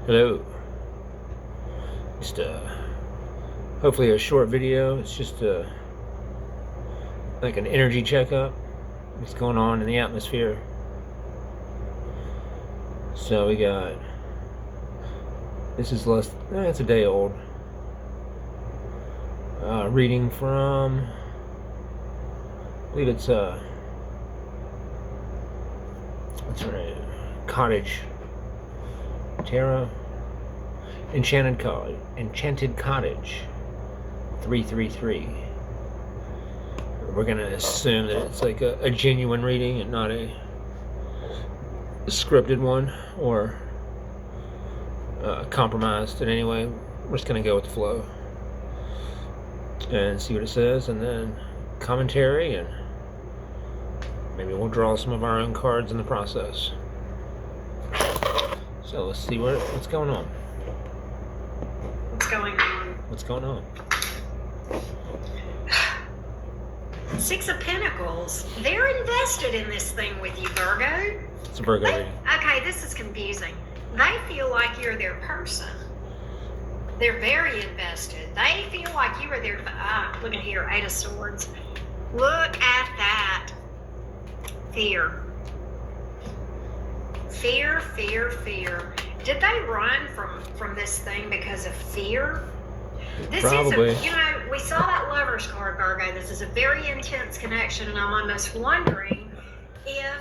Hello. Just hopefully a short video. It's just like an energy checkup. What's going on in the atmosphere? So we got. This is less. It's a day old. Reading from. I believe it's what's her name? Cottage. Tarot. Enchanted Cottage 333. We're gonna assume that it's like a genuine reading and not a scripted one or compromised in any way. We're just gonna go with the flow and see what it says, and then commentary, and maybe we'll draw some of our own cards in the process. So let's see what's going on. What's going on? Six of Pentacles. They're invested in this thing with you, Virgo. It's a Virgo reading. Okay, this is confusing. They feel like you're their person. They're very invested. They feel like you are their... look at here, Eight of Swords. Look at that. Fear. Fear, fear, fear. Did they run from this thing because of fear? This Probably. is we saw that Lover's card, Virgo. This is a very intense connection, and I'm almost wondering if,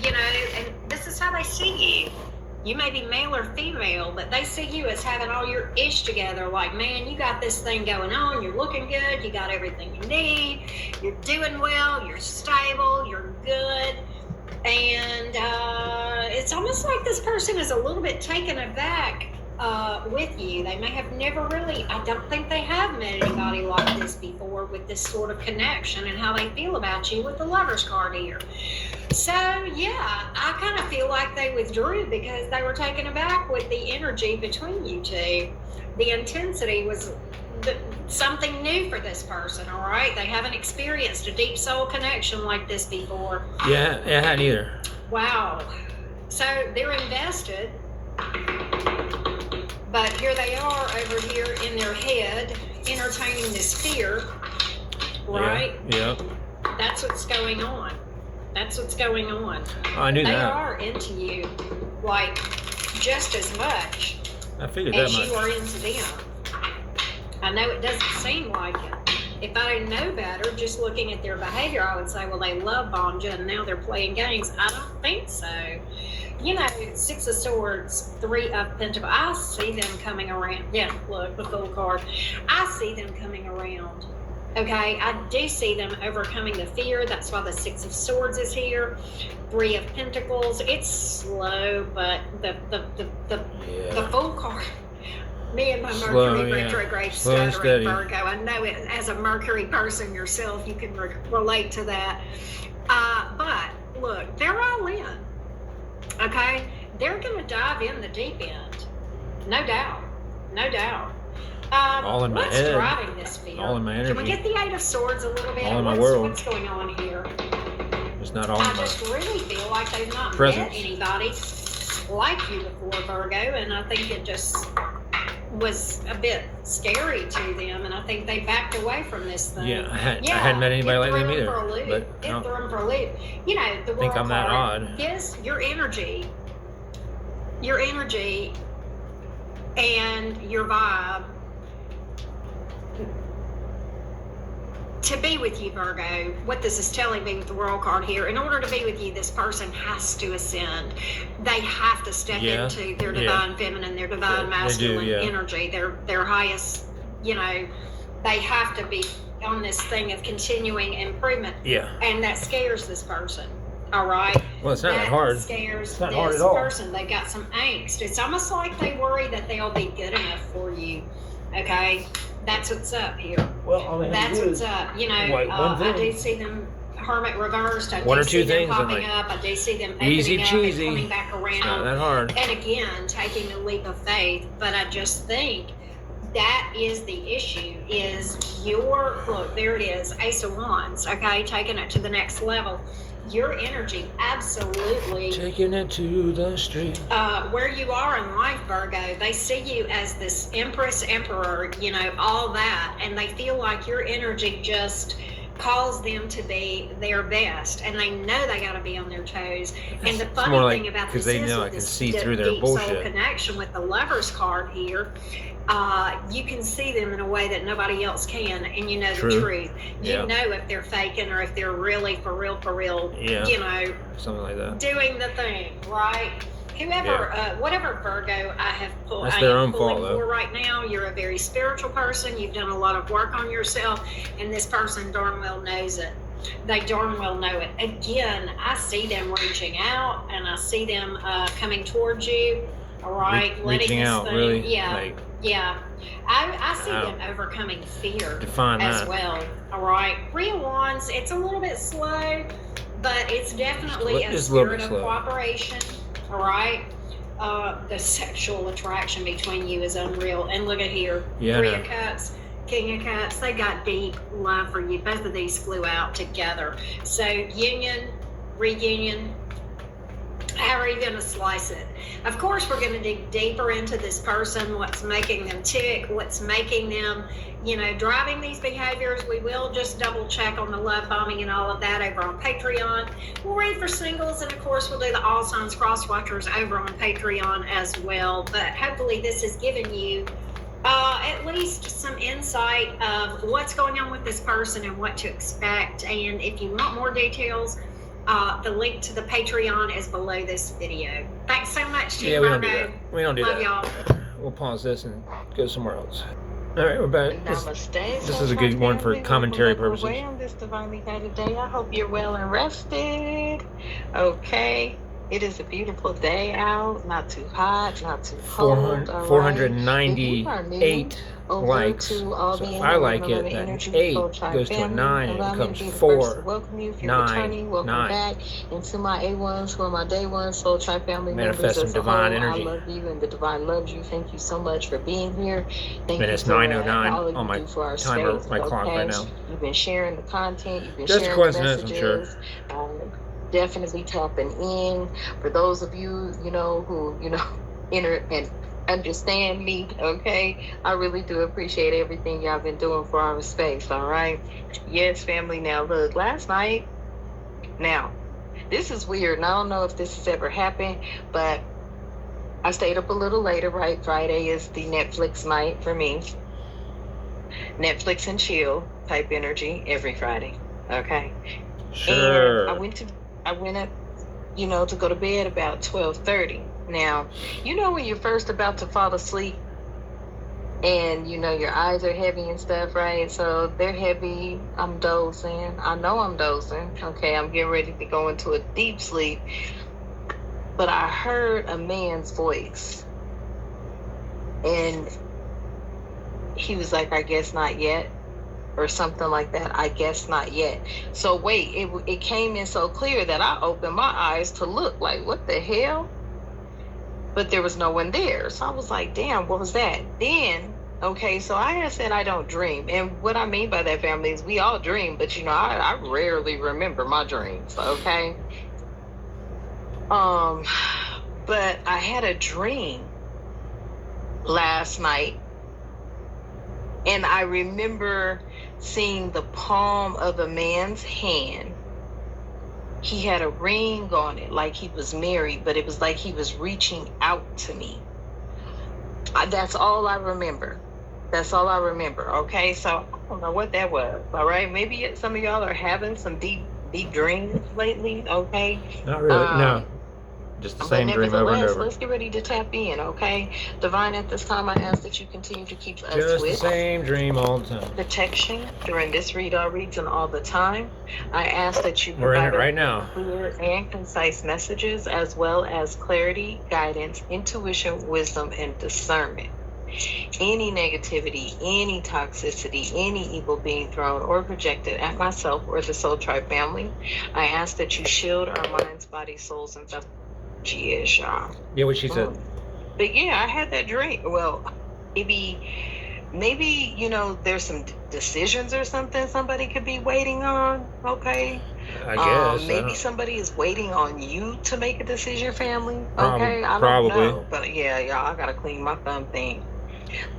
and this is how they see you. You may be male or female, but they see you as having all your ish together. Like, man, you got this thing going on. You're looking good. You got everything you need. You're doing well. You're stable. You're good. And it's almost like this person is a little bit taken aback with you. They may have never really, I don't think they have met anybody like this before with this sort of connection and how they feel about you with the Lover's card here. So, yeah, I kind of feel like they withdrew because they were taken aback with the energy between you two. The intensity was something new for this person, all right? They haven't experienced a deep soul connection like this before. Yeah, I hadn't either. Wow. So they're invested, but here they are over here in their head entertaining this fear, right? Yeah. That's what's going on. That's what's going on. I knew they that. They are into you, like, just as much I figured as that much. you are into them. I know it doesn't seem like it. If I didn't know better, just looking at their behavior, I would say, well, they love bombed you and now they're playing games. I don't think so. Six of Swords, Three of Pentacles. I see them coming around. Yeah, look, the Fool card. I see them coming around. Okay, I do see them overcoming the fear. That's why the Six of Swords is here. Three of Pentacles. It's slow, but the Fool card. Me and my Mercury retrograde stuttering, Virgo. I know it, as a Mercury person yourself, you can relate to that. But look, they're all in. Okay, they're going to dive in the deep end, no doubt, no doubt. All in my what's head. Driving this fear? All in my energy. Can we get the Eight of Swords a little bit? All in my world. What's going on here? It's not all in my. I just really feel like they've not presence. met anybody like you before, Virgo, and I think it just was a bit scary to them, and I think they backed away from this thing. Yeah, I hadn't met anybody like them either. But it threw them for a loop. The I think I'm that odd. Yes, your energy, and your vibe to be with you, Virgo. What this is telling me with the World card here, in order to be with you, this person has to ascend. They have to step into their divine feminine, their divine masculine energy, their highest, they have to be on this thing of continuing improvement. Yeah. And that scares this person. All right. Well, it's not that hard. Scares it's not this hard at all. person. They've got some angst. It's almost like they worry that they'll be good enough for you. Okay. That's what's up here. Well, that's what's up. I do see them Hermit reversed. I One do or two see them things. popping up. I do see them Easy opening up cheesy. and coming back around. It's not that hard. And again, taking a leap of faith. But I just think that is the issue. Is look, there it is, Ace of Wands. Okay, taking it to the next level. your energy absolutely taking it to the street. Where you are in life, Virgo, they see you as this empress, emperor, you know, all that, and they feel like your energy just calls them to be their best, and they know they got to be on their toes. And the funny thing about this they is know I with can this see through their deep soul bullshit. connection with the Lovers card here, you can see them in a way that nobody else can, and you know the truth. You know if they're faking or if they're really for real, you know, something like that, doing the thing, right? Whoever, whatever Virgo I have pulled, that's I their am own pulling fault, for right now. You're a very spiritual person. You've done a lot of work on yourself, and this person darn well knows it. They darn well know it. Again, I see them reaching out, and I see them coming towards you. All right, reaching out, thing, really, yeah. I see them overcoming fear as well. All right, 3 of Wands. It's a little bit slow, but it's definitely a spirit of cooperation. All right. The sexual attraction between you is unreal. And look at here, 3 of Cups, King of Cups. They got deep love for you. Both of these flew out together. So union, reunion. How are you going to slice it? Of course, we're going to dig deeper into this person, what's making them tick, what's making them, you know, driving these behaviors. We will just double check on the love bombing and all of that over on Patreon. We'll read for singles, and of course, we'll do the all signs cross watchers over on Patreon as well. But hopefully, this has given you at least some insight of what's going on with this person and what to expect. And if you want more details, the link to the Patreon is below this video. Thanks so much, Team Virgo. We don't do Love that. y'all. We'll pause this and go somewhere else. All right, we're back. Namaste. This is a good one for commentary purposes. On this divinely guided day. I hope you're well and rested. Okay. It is a beautiful day out. Not too hot, not too cold. 498 likes. So if I like it, then 8 goes to a 9 and it becomes 4. Welcome you if you're 9, returning. Welcome 9. back. And to my A1s, who are my day ones, Soul Tribe family Manifest members some as divine a whole. energy. I love you and the divine loves you. Thank you so much for being here. Thank And you it's for 9:09 all you on my do for our timer, space, my clock right now. You've been sharing the content. You've been Just sharing a coincidence, the I'm sure. messages. Definitely tapping in. For those of you, you know, who, you know, enter and understand me, okay? I really do appreciate everything y'all been doing for our space, all right? Yes, family. Now, look, last night, now, this is weird, and I don't know if this has ever happened, but I stayed up a little later, right? Friday is the Netflix night for me. Netflix and chill type energy every Friday, okay? Sure. And I went up, you know, to go to bed about 12:30. Now, you know when you're first about to fall asleep and, you know, your eyes are heavy and stuff, right? So they're heavy. I'm dozing. I know I'm dozing. Okay, I'm getting ready to go into a deep sleep. But I heard a man's voice. And he was like, I guess not yet. Or something like that. I guess not yet. So wait, it came in so clear that I opened my eyes to look like, what the hell? But there was no one there. So I was like, damn, what was that? Then, okay, so I had said I don't dream. And what I mean by that, family, is we all dream, but you know, I rarely remember my dreams, okay? But I had a dream last night, and I remember seeing the palm of a man's hand. He had a ring on it, like he was married, but it was like he was reaching out to me. That's all I remember. That's all I remember, okay? So I don't know what that was, all right? Maybe some of y'all are having some deep dreams lately, okay? Not really, no. Just the same dream over and over. Let's get ready to tap in, okay? Divine, at this time, I ask that you continue to keep us just with the same dream all the time. Protection during this read, all reads, and all the time. I ask that you We're in it provide right now. clear and concise messages, as well as clarity, guidance, intuition, wisdom, and discernment. Any negativity, any toxicity, any evil being thrown or projected at myself or the Soul Tribe family, I ask that you shield our minds, bodies, souls, and vessels. She is, y'all. Yeah, what she said. But yeah, I had that dream. Well, maybe, you know, there's some decisions or something somebody could be waiting on, okay? I guess. Maybe somebody is waiting on you to make a decision, family. Okay, I don't Probably. know. But yeah, y'all, I gotta clean my thumb thing.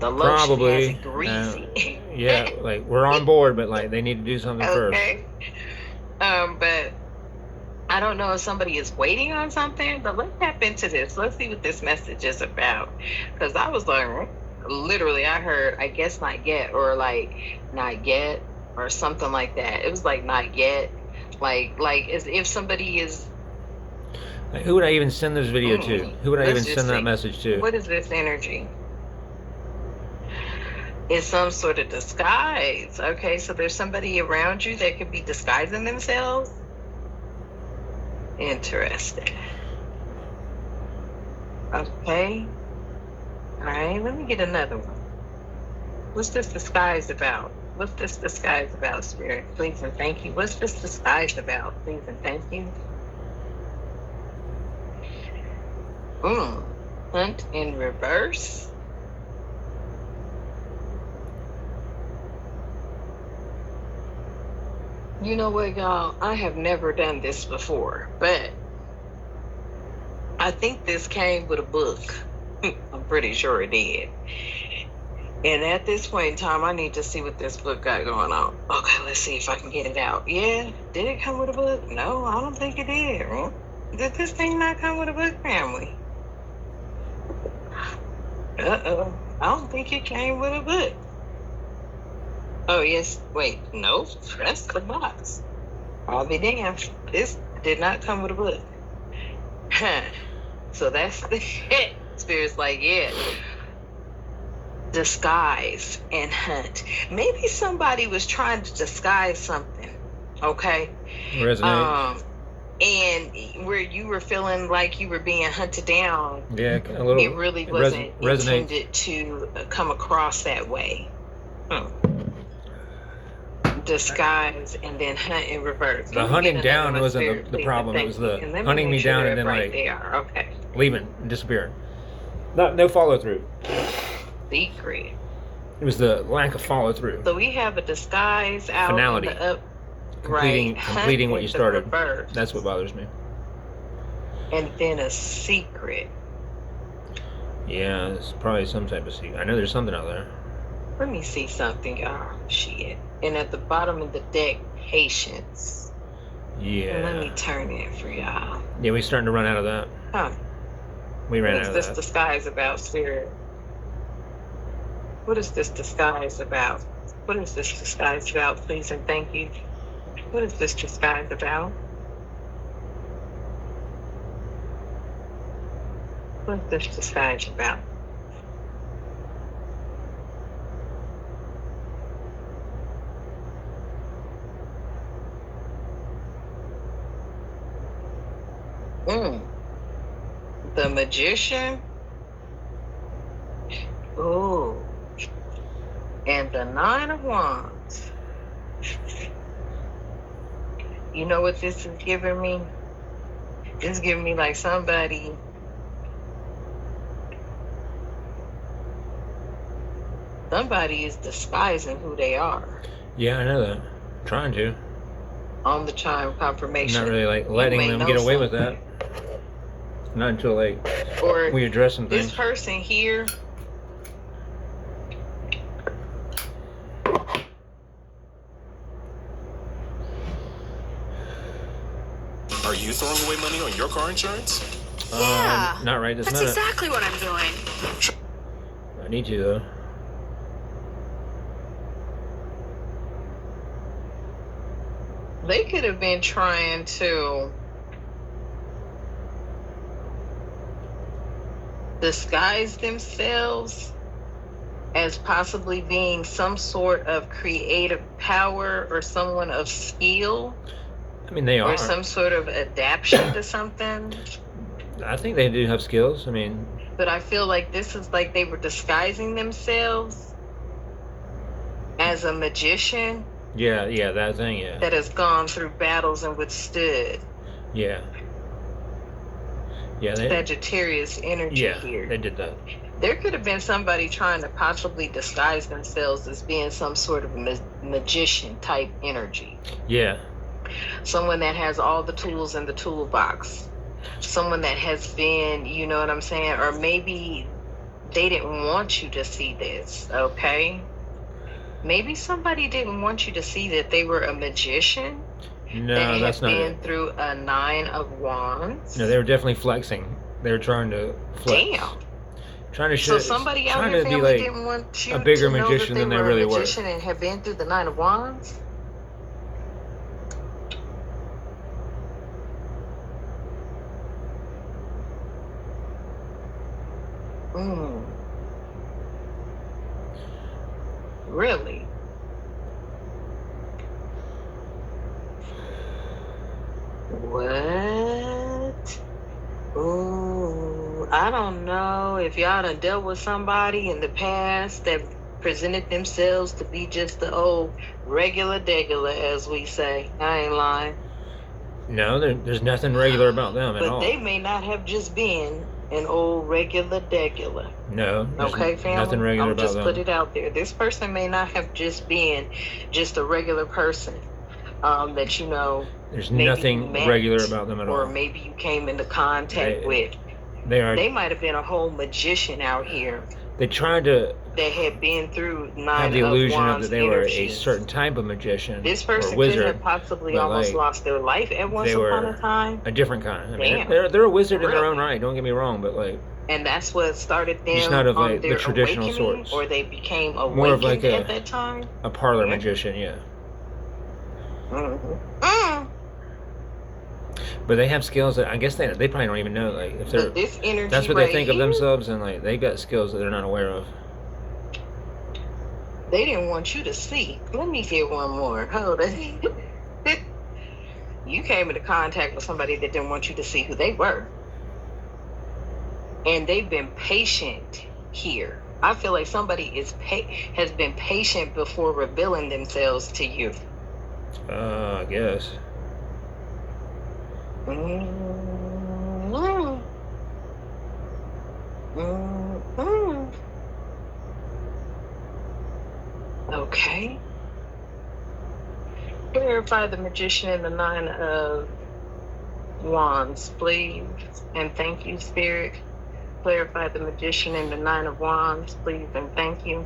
The lotion has Probably. it greasy. Yeah, like we're on board, but like they need to do something first. Okay. But I don't know if somebody is waiting on something, but let's tap into this. Let's see what this message is about. Because I was like, literally, I heard, I guess not yet, or like not yet, or something like that. It was like not yet, like as if somebody is. Like, who would I even send this video to? Who would I even send that message to? What is this energy? It's some sort of disguise. Okay, so there's somebody around you that could be disguising themselves. Interesting. Okay. All right, let me get another one. What's this disguise about? What's this disguise about, Spirit? Please and thank you. What's this disguise about? Please and thank you. Hunt in reverse. You know what, y'all? I have never done this before, but I think this came with a book. I'm pretty sure it did. And at this point in time, I need to see what this book got going on. Okay, let's see if I can get it out. Yeah, did it come with a book? No, I don't think it did. Right? Did this thing not come with a book, family? Uh-oh. I don't think it came with a book. Oh, yes. Wait, no, that's the box. I'll be damned. This did not come with a book. Huh. So that's the shit. Spirit's like, yeah. Disguise and hunt. Maybe somebody was trying to disguise something. Okay? Resonate. And where you were feeling like you were being hunted down. Yeah, a little. It really wasn't intended to come across that way. Disguise and then hunt in reverse. The hunting down wasn't the problem. It was the hunting me down and then right like there. Okay. leaving and disappearing. No follow through. Secret. It was the lack of follow through. So we have a disguise out Finality. in the up. Completing what you started. Reverse. That's what bothers me. And then a secret. Yeah, it's probably some type of secret. I know there's something out there. Let me see something, y'all. Shit. And at the bottom of the deck, patience. Yeah. Let me turn it for y'all. Yeah, we're starting to run out of that. Huh. We ran What out is of this that. disguise about, Spirit? What is this disguise about? What is this disguise about, please and thank you? What is this disguise about? What is this disguise about? The Magician. Ooh. And the Nine of Wands. You know what this is giving me? It's giving me like somebody is disguising who they are. Yeah, I know that. Trying to. On the chime confirmation. Not really like letting them get away with that. Not until like or we address some things. This person here. Are you throwing away money on your car insurance? Yeah. Not right this That's minute. exactly what I'm doing. I need to though. They could have been trying to disguise themselves as possibly being some sort of creative power or someone of skill. I mean, they are. Or some sort of adaptation to something. I think they do have skills. I mean, but I feel like this is like they were disguising themselves as a magician. yeah, that thing, yeah. That has gone through battles and withstood. Yeah. Yeah, Sagittarius energy here. They did that. There could have been somebody trying to possibly disguise themselves as being some sort of magician type energy. Yeah. Someone that has all the tools in the toolbox. Someone that has been, you know what I'm saying? Or maybe they didn't want you to see this, okay? Maybe somebody didn't want you to see that they were a magician No, that that's had not been it. through a 9 of Wands. No, they were definitely flexing. They were trying to flex. Damn. Trying to So show, somebody out trying here, to be family, like didn't want you a bigger to know that magician they than they were a really were. magician and had been through the 9 of Wands? Mm. Really? What? Ooh, I don't know if y'all done dealt with somebody in the past that presented themselves to be just the old regular degular, as we say. I ain't lying. No, there's nothing regular about them at But all. they may not have just been an old regular degular. No, there's Okay, family? nothing regular I'm about just them. put it out there. This person may not have just been just a regular person that you know. There's Maybe nothing you met, regular about them at or all. maybe you came into contact with. They might have been a whole magician out here They tried to that had been through 9 have the of illusion of Wands that they were a energies. certain type of magician This or person could wizard, have possibly but, almost like, lost their life at once they upon were a time. a different kind. I mean, Damn. they're a wizard in their own Really? right. Don't get me wrong, but like And that's what started them just not of on like the their traditional awakening, sorts. or they became More of like awakened at that time. a parlor Yeah. magician, yeah. Mm-hmm. But they have skills that I guess they probably don't even know. Like if they're But this energy that's what right they think here, of themselves, and like they got skills that they're not aware of. they didn't want you to see. Let me get one more. Hold on. You came into contact with somebody that didn't want you to see who they were. And they've been patient here. I feel like somebody has been patient before revealing themselves to you. I guess. Mm-hmm. Mm-hmm. Okay. Clarify the magician and the 9 of Wands, please. And thank you, Spirit. Clarify the magician and the 9 of Wands, please, and thank you.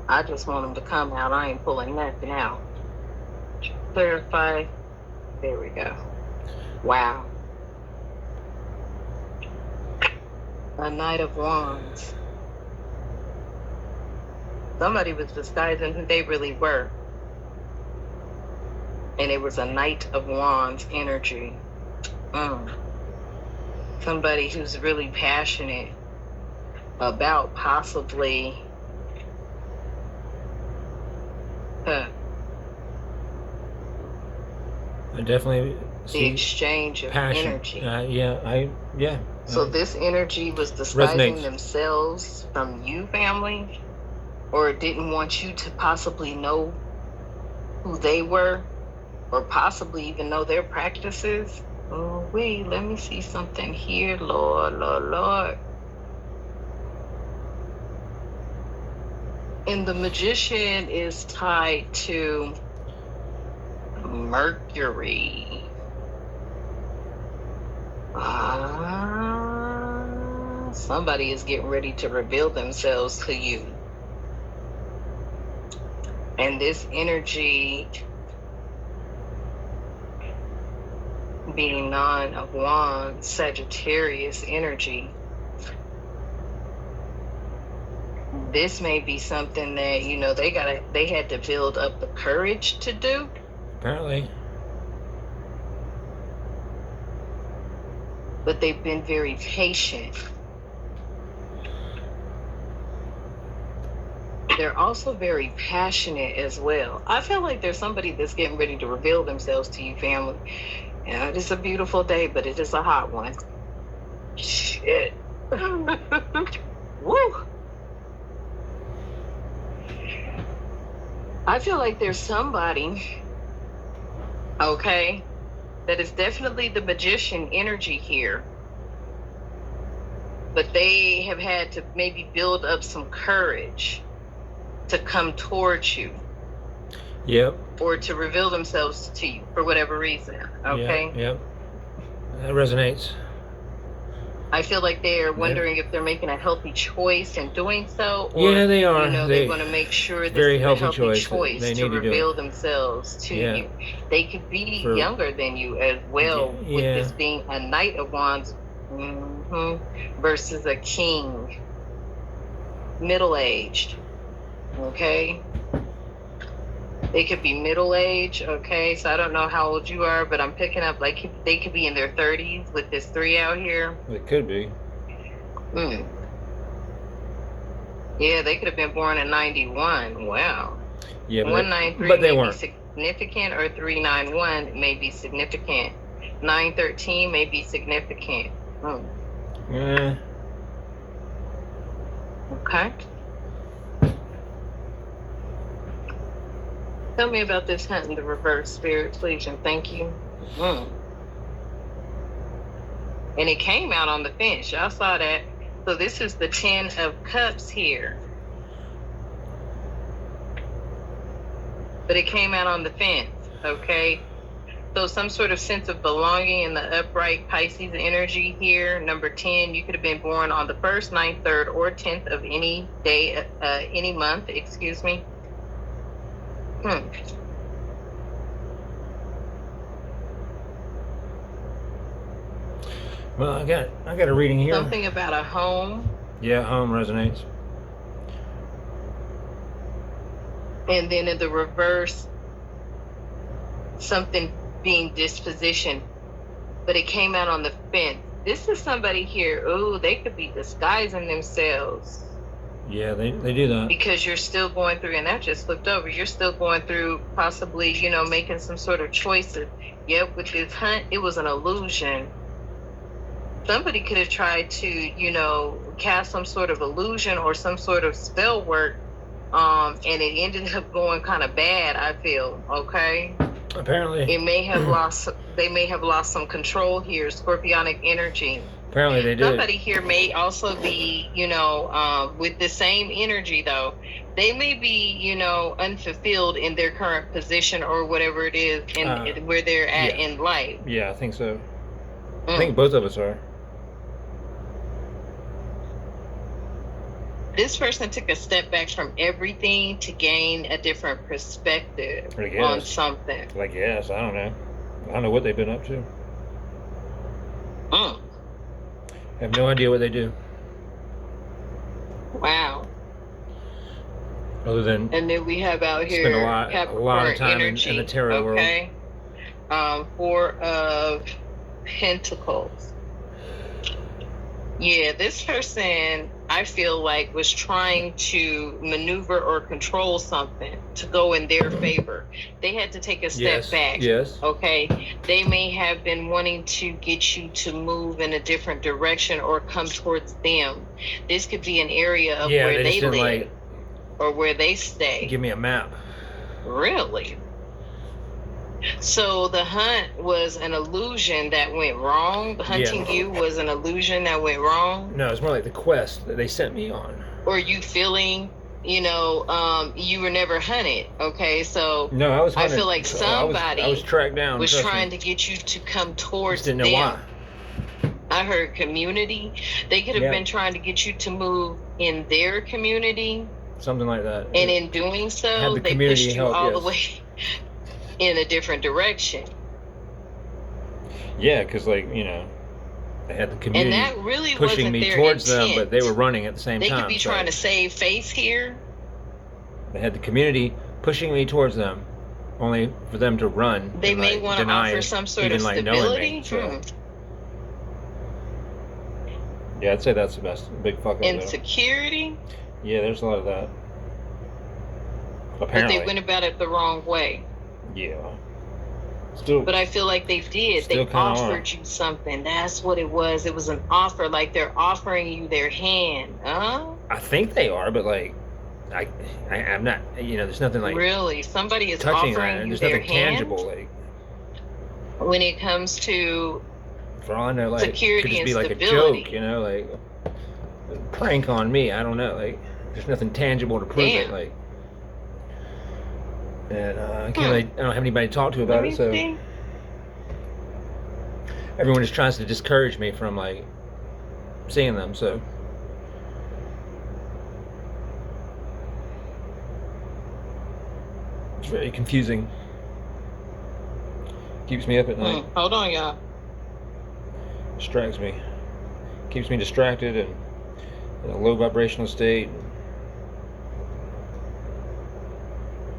I just want them to come out. I ain't pulling nothing out. Clarify. There we go. Wow. A Knight of Wands. Somebody was disguising who they really were. And it was a Knight of Wands energy. Somebody who's really passionate about possibly I definitely the see exchange of passion. energy. So this energy was disguising resonates. themselves from you, family, or didn't want you to possibly know who they were, or possibly even know their practices. Oh, wait, let me see something here. Lord, Lord, Lord. And the magician is tied to Mercury. Somebody is getting ready to reveal themselves to you. And this energy being 9 of Wands, Sagittarius energy. This may be something that, you know, they had to build up the courage to do. Apparently. But they've been very patient. They're also very passionate as well. I feel like there's somebody that's getting ready to reveal themselves to you, family. And it is a beautiful day, but it is a hot one. Shit. Woo! I feel like there's somebody, okay, that is definitely the magician energy here. But they have had to maybe build up some courage to come towards you. Yep. or to reveal themselves to you for whatever reason. Okay. Yep. That resonates. I feel like they're wondering if they're making a healthy choice in doing so, or Yeah, they are. they want to make sure this very is a healthy healthy choice. choice They to need to do reveal it. themselves to Yeah. you. They could be For- younger than you as well, Yeah. with this being a Knight of Wands versus a King, middle-aged. Okay. They could be middle-aged, okay? So I don't know how old you are, but I'm picking up like they could be in their 30s with this 3 out here. It could be. Yeah, they could have been born in 91. Wow. Yeah, but 193 but they may weren't. be significant, or 391 may be significant. 913 may be significant. Yeah. Okay. Tell me about this hunt in the reverse, Spirit, please, and thank you. And it came out on the fence. Y'all saw that. So this is the 10 of Cups here. But it came out on the fence, okay? So some sort of sense of belonging in the upright Pisces energy here. Number 10, you could have been born on the 1st, 9th, 3rd, or 10th of any day, any month, excuse me. Well, I got a reading here. Something about a home. Yeah, home resonates. And then in the reverse, something being disposition. But it came out on the fence. This is somebody here. Oh, they could be disguising themselves. Yeah, they do that. Because you're still going through, and that just flipped over, you're still going through possibly, making some sort of choices. Yep, with this hunt, it was an illusion. Somebody could have tried to, cast some sort of illusion or some sort of spell work, and it ended up going kind of bad, I feel, okay? Apparently. They may have lost some control here, scorpionic energy. Apparently they did. Somebody here may also be, with the same energy though, they may be, unfulfilled in their current position or whatever it is where they're at in life. Yeah, I think so. I think both of us are. This person took a step back from everything to gain a different perspective on something. I guess. I don't know. I don't know what they've been up to. I have no idea what they do. Wow. Other than and then we have out here spend a lot of time in the tarot world. Okay. 4 of Pentacles. Yeah, this person, I feel like, was trying to maneuver or control something to go in their favor. They had to take a step back. Yes. Okay. They may have been wanting to get you to move in a different direction or come towards them. This could be an area of where they live or where they stay. Give me a map. Really? So the hunt was an illusion that went wrong. The hunting you was an illusion that went wrong. No, it's more like the quest that they sent me on. Or you feeling, you were never hunted. Okay, so no, I was hunted. I feel like somebody I was tracked down. Was trying to get you to come towards them. Didn't know why. I heard community. They could have been trying to get you to move in their community. Something like that. And in doing so, they pushed you all the way in a different direction. Yeah, because they had the community and that really pushing me towards them, but they were running at the same time. They could be trying to save face here. They had the community pushing me towards them, only for them to run. They may want to offer some sort of stability. Yeah, I'd say that's the big fuck up. Insecurity. Yeah, there's a lot of that. Apparently. But they went about it the wrong way. Yeah. Still. But I feel like they did. They offered you something. That's what it was. It was an offer, like they're offering you their hand. Huh? I think they are, but I'm not. There's nothing like. Really, somebody is touching offering you there's their nothing hand. tangible, like. When it comes to. For all I know, security could just be stability. Like a joke, a prank on me. I don't know, there's nothing tangible to prove it, and I don't have anybody to talk to Let about me it. So see. everyone just tries to discourage me from like seeing them. So it's very confusing. Keeps me up at night. Hold on, y'all. Distracts me. Keeps me distracted and in a low vibrational state.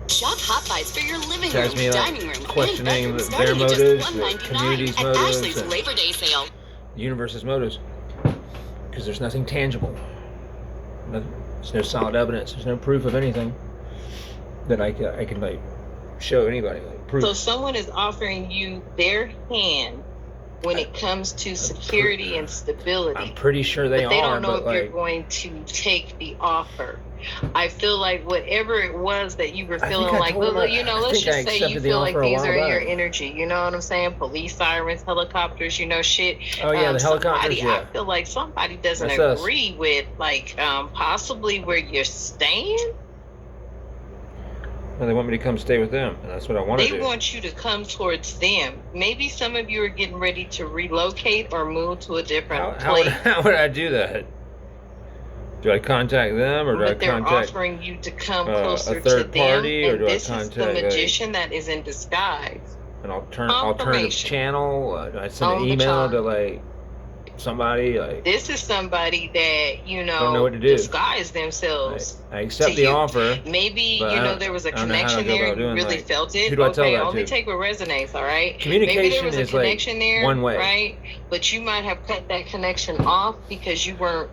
Shop Hot Buys for your living Has room, me, like, dining room, questioning and bedroom their starting at just motives, the $199 community's at motives, Ashley's and Labor Day sale. the universe's motives. Because there's nothing tangible. There's no solid evidence. There's no proof of anything that I can like show anybody. Like proof. So someone is offering you their hand when it comes to security and stability. I'm pretty sure they but they are, don't know but if you're like, going to take the offer. I feel like whatever it was that you were I feeling think I like, told them let's just say you accepted the feel like offer a these while are your back. energy. You know what I'm saying? Police sirens, helicopters, shit. Oh yeah, the helicopters. Somebody, Yeah, I feel like somebody doesn't That's us. agree with like possibly where you're staying. well, they want me to come stay with them, and that's what I want to They do. want you to come towards them. Maybe some of you are getting ready to relocate or move to a different place. How would I do that? Do I contact them, or do But I they're contact offering you to come a closer to third them, party, or and do I this is the contact magician that is in disguise. an alternative Confirmation. channel? Do I send On an the email chart. to like somebody? Like This is somebody that Don't know what to do. disguise themselves. I accept to the you. offer. Maybe But there was a I don't know how to connection go there. about You doing, really like, felt it. who do I tell Okay, that only to? take what resonates. All right. Communication Maybe there was a is, like, connection there, one way. right? But you might have cut that connection off because you weren't,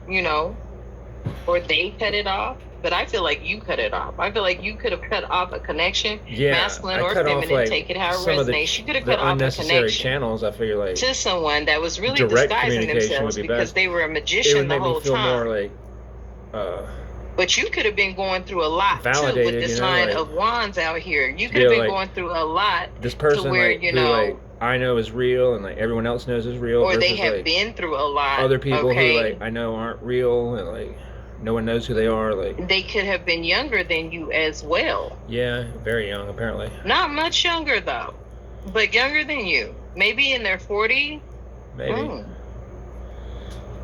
or they cut it off. But I feel like you cut it off. I feel like you could have cut off a connection, Yeah, masculine I or cut off, feminine, like, take it how it some of resonates. You could have the cut off a unnecessary connection channels. I figure like to someone that was really direct disguising communication themselves would be because best. they were a it magician would the make whole me feel time. more like But you could have been going through a lot too validated, with this like, line of wands out here. You to could have be been like, going through a lot, this person where, like who like I know is real and like everyone else knows is real, or versus they have like been through a lot. other people okay? who like I know aren't real and like no one knows who they are. Like They could have been younger than you as well. yeah, very young apparently. Not much younger though, but younger than you. Maybe in their 40s. Maybe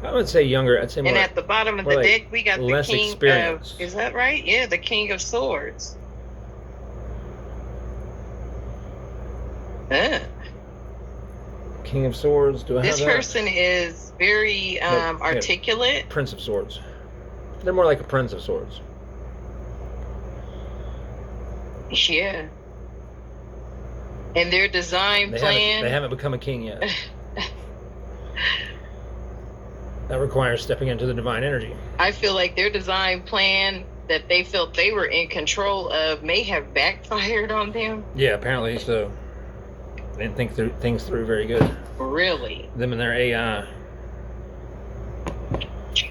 I would say younger. I'd say more. And at the bottom of more the like deck, we got the less king experienced. of. Is that right? Yeah, the king of swords. King of Swords. Do I This have that? person is very yeah. articulate. Prince of Swords. They're more like a Prince of Swords. Yeah. And their design They plan. haven't become a king yet. That requires stepping into the divine energy. I feel like their design plan that they felt they were in control of may have backfired on them. Yeah, apparently so. They didn't think things through very good. Really. Them and their AI.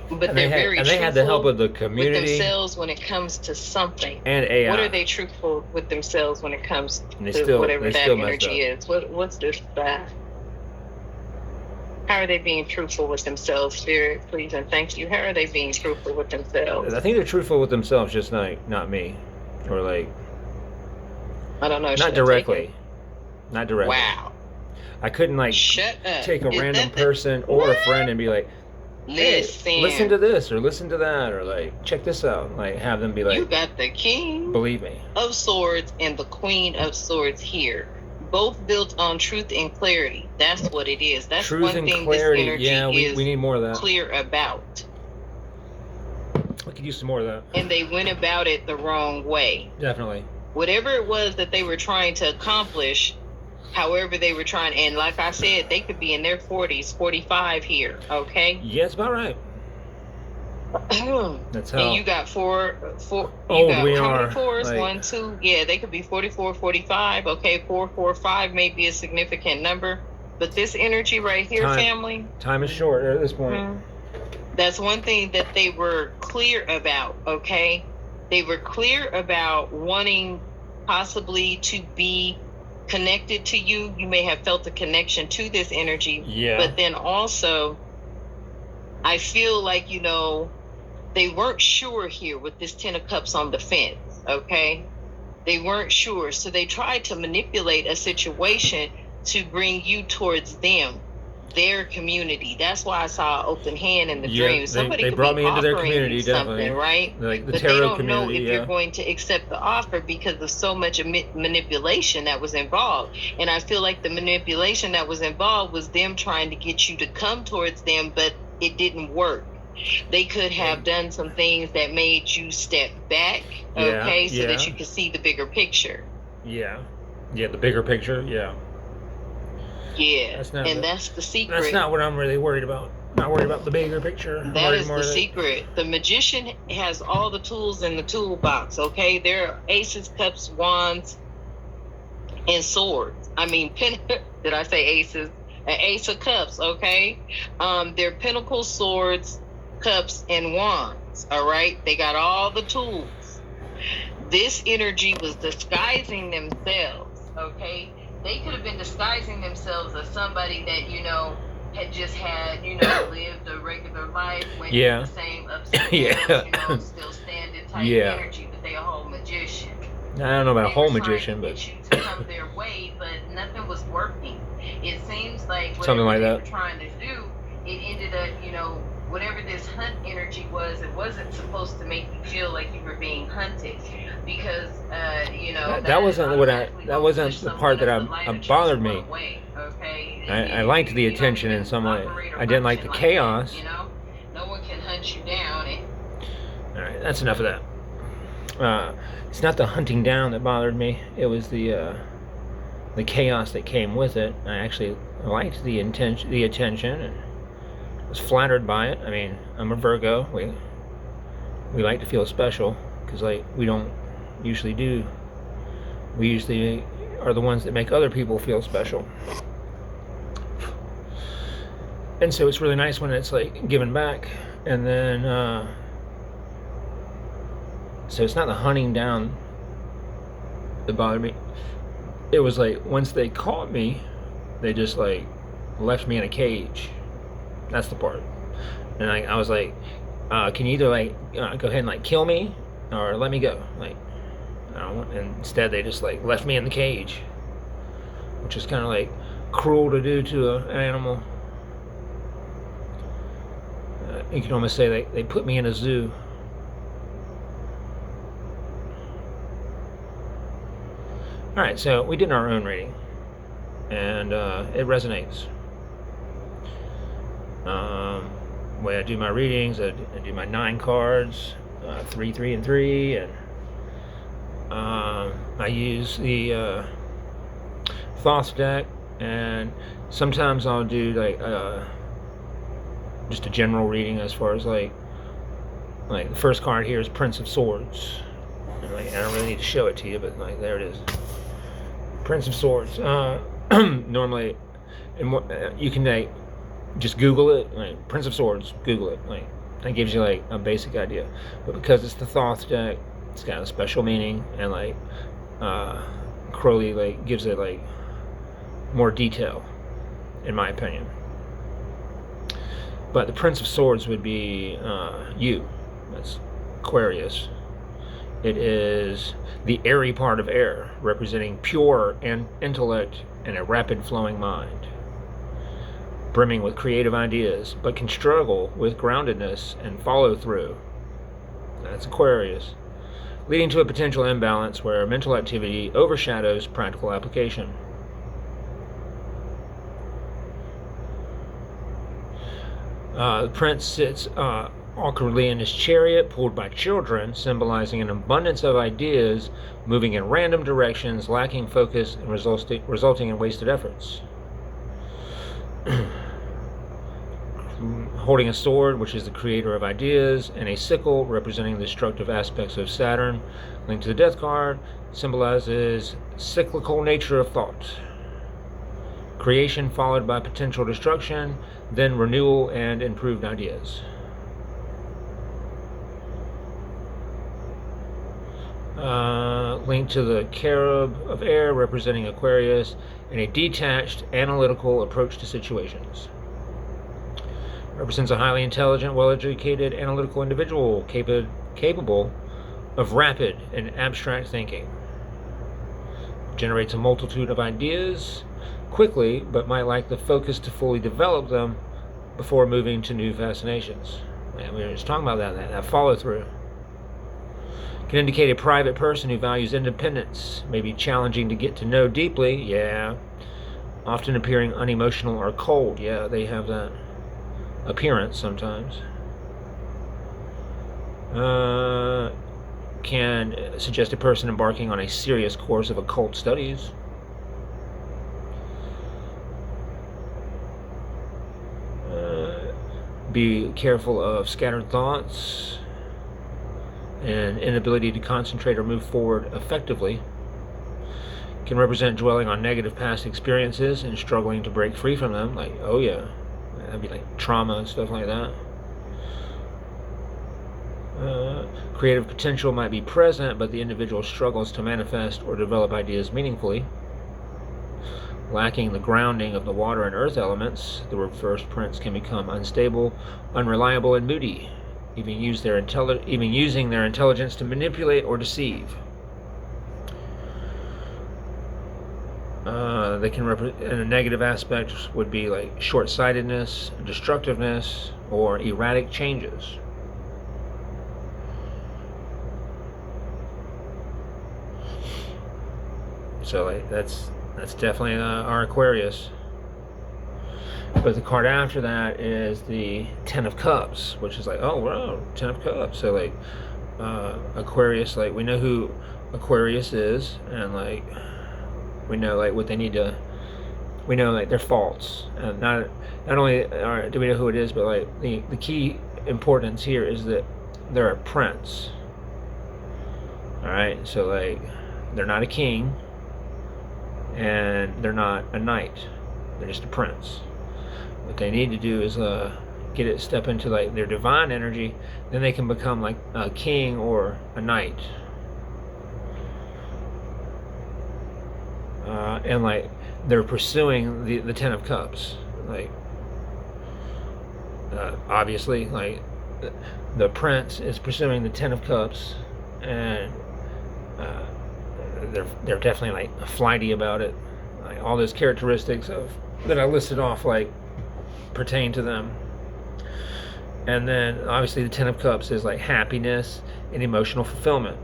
But And they're they very had the help truthful of the with community themselves when it comes to something. and AI. What are they truthful with themselves when it comes And they to still- whatever they that still messed energy is? What's this that? How are they being truthful with themselves, Spirit? Please and thank you. How are they being truthful with themselves? I think they're truthful with themselves, just not me, or like I don't know. not should I take directly. it? Not directly. Wow. I couldn't like Shut up. take a Is random that the- person or a What? friend and be like, hey, Listen. listen to this or listen to that or like check this out. Like have them be You like, got the king believe me. of swords and the queen of swords here. Both built on truth and clarity. That's what it is. That's Truth one and thing clarity. this energy Yeah, we is need more of that. clear about. We could use some more of that. And they went about it the wrong way. Definitely. Whatever it was that they were trying to accomplish, however they were trying, and like I said, they could be in their 40s, 45 here, okay? Yeah, it's about right. That's how And you got four old we how are. many fours? Like, 1, 2, yeah, they could be 44, 45. Okay, 4, 4, 5 may be a significant number. But this energy right here, Time. family, time is short at this point. that's one thing that they were clear about, okay? They were clear about wanting possibly to be connected to you. You may have felt a connection to this energy. Yeah. But then also, I feel like, they weren't sure here with this 10 of Cups on the fence, okay? They weren't sure. So they tried to manipulate a situation to bring you towards them, their community. That's why I saw an open hand in the dream. Somebody they could brought be me into their offering community, you something, definitely. right? Like the But they tarot don't know community, if you're going to accept the offer because of so much manipulation that was involved. And I feel like the manipulation that was involved was them trying to get you to come towards them, but it didn't work. They could have done some things that made you step back, okay, so that you could see the bigger picture. Yeah, the bigger picture, yeah. Yeah, that's the secret. That's not what I'm really worried about. Not worried about the bigger picture. That is the secret. The magician has all the tools in the toolbox, okay? There are aces, cups, wands, and swords. I mean, did I say aces? An ace of cups, okay? They're pentacles, swords, cups, and wands, all right? They got all the tools. This energy was disguising themselves, okay? They could have been disguising themselves as somebody that, had just had, lived a regular life, went through the same ups and downs, still standing type energy, but they a whole magician. I don't know about a whole magician, but get you to come their way, but nothing was working. It seems like something like whatever that they were trying to do, it ended up, whatever this hunt energy was, it wasn't supposed to make you feel like you were being hunted, because that wasn't the part that bothered me. Okay, I liked the attention in some way. I didn't like the chaos. No one can hunt you down. All right, that's enough of that. It's not the hunting down that bothered me. It was the chaos that came with it. I actually liked the attention, and was flattered by it. I mean, I'm a Virgo. We like to feel special, because we don't usually do. We usually are the ones that make other people feel special. And so it's really nice when it's given back. And then so it's not the hunting down that bothered me. It was once they caught me, they just left me in a cage. That's the part. And I was can you either go ahead and kill me or let me go? I don't want. And instead they just left me in the cage, which is kind of cruel to do to an animal. You can almost say they put me in a zoo. Alright, so we did our own reading, and it resonates. The way I do my readings, I do my 9 cards, 3, 3, and 3, and I use the Thoth deck, and sometimes I'll do just a general reading as far as the first card here is Prince of Swords. And, I don't really need to show it to you, but there it is. Prince of Swords. Normally, you can just Google it. Prince of Swords. Google it. That gives you a basic idea. But because it's the Thoth deck, it's got a special meaning, and Crowley gives it more detail, in my opinion. But the Prince of Swords would be you. That's Aquarius. It is the airy part of air, representing pure and intellect and a rapid flowing mind, brimming with creative ideas, but can struggle with groundedness and follow through. That's Aquarius, leading to a potential imbalance where mental activity overshadows practical application. The prince sits awkwardly in his chariot, pulled by children, symbolizing an abundance of ideas moving in random directions, lacking focus, and resulting in wasted efforts. Holding a sword, which is the creator of ideas, and a sickle, representing the destructive aspects of Saturn, linked to the death card, symbolizes cyclical nature of thought. Creation followed by potential destruction, then renewal and improved ideas. Linked to the cherub of air, representing Aquarius, and a detached, analytical approach to situations. Represents a highly intelligent, well-educated, analytical individual capable of rapid and abstract thinking. generates a multitude of ideas quickly, but might lack the focus to fully develop them before moving to new fascinations. And we were just talking about that follow through. Can indicate a private person who values independence, may be challenging to get to know deeply, yeah. Often appearing unemotional or cold, yeah, they have that appearance sometimes. Can suggest a person embarking on a serious course of occult studies. Be careful of scattered thoughts and inability to concentrate or move forward effectively. Can represent dwelling on negative past experiences and struggling to break free from them. Like, oh yeah, that'd be like trauma and stuff like that. Creative potential might be present, but the individual struggles to manifest or develop ideas meaningfully. Lacking the grounding of the water and earth elements, the reverse prince can become unstable, unreliable, and moody, even using their intelligence to manipulate or deceive. They can represent, and a negative aspect would be like short-sightedness, destructiveness, or erratic changes. So like that's definitely our Aquarius. But the card after that is the Ten of Cups, which is like, oh wow, Ten of Cups. So like Aquarius, like we know who Aquarius is, and like we know like what they need to. We know like their faults, and not only do we know who it is, but like the key importance here is that they're a prince. All right, so like they're not a king, and they're not a knight. They're just a prince. What they need to do is step into like their divine energy, then they can become like a king or a knight. And like they're pursuing the Ten of Cups. Like obviously, like the prince is pursuing the Ten of Cups, and they're definitely like flighty about it. Like all those characteristics that I listed off like pertain to them. And then obviously the Ten of Cups is like happiness and emotional fulfillment,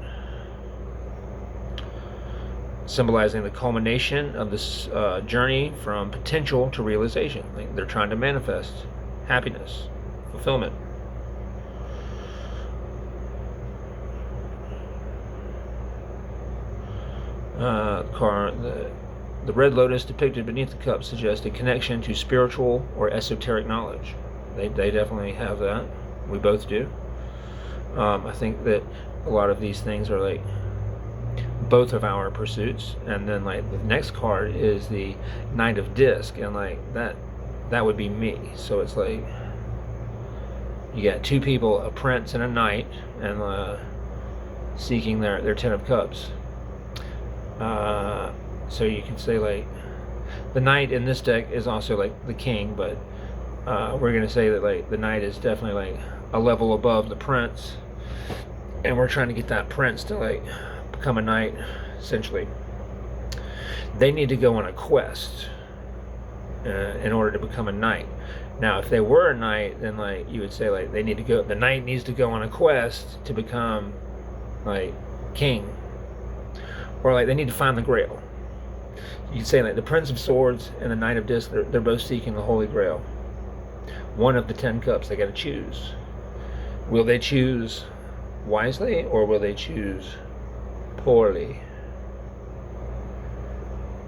symbolizing the culmination of this journey from potential to realization. Like they're trying to manifest happiness, fulfillment. The red lotus depicted beneath the cup suggests a connection to spiritual or esoteric knowledge. They definitely have that. We both do. I think that a lot of these things are like both of our pursuits. And then like the next card is the Knight of Disc, and like that would be me. So it's like you got two people, a prince and a knight, and seeking their Ten of Cups. So you can say like the knight in this deck is also like the king, but we're gonna say that like the knight is definitely like a level above the prince, and we're trying to get that prince to like become a knight. Essentially, they need to go on a quest in order to become a knight. Now, if they were a knight, then like you would say like the knight needs to go on a quest to become like king, or like they need to find the Grail. You could say like the Prince of Swords and the Knight of Disc, they're both seeking the Holy Grail. One of the 10 cups they got to choose. Will they choose wisely, or will they choose poorly?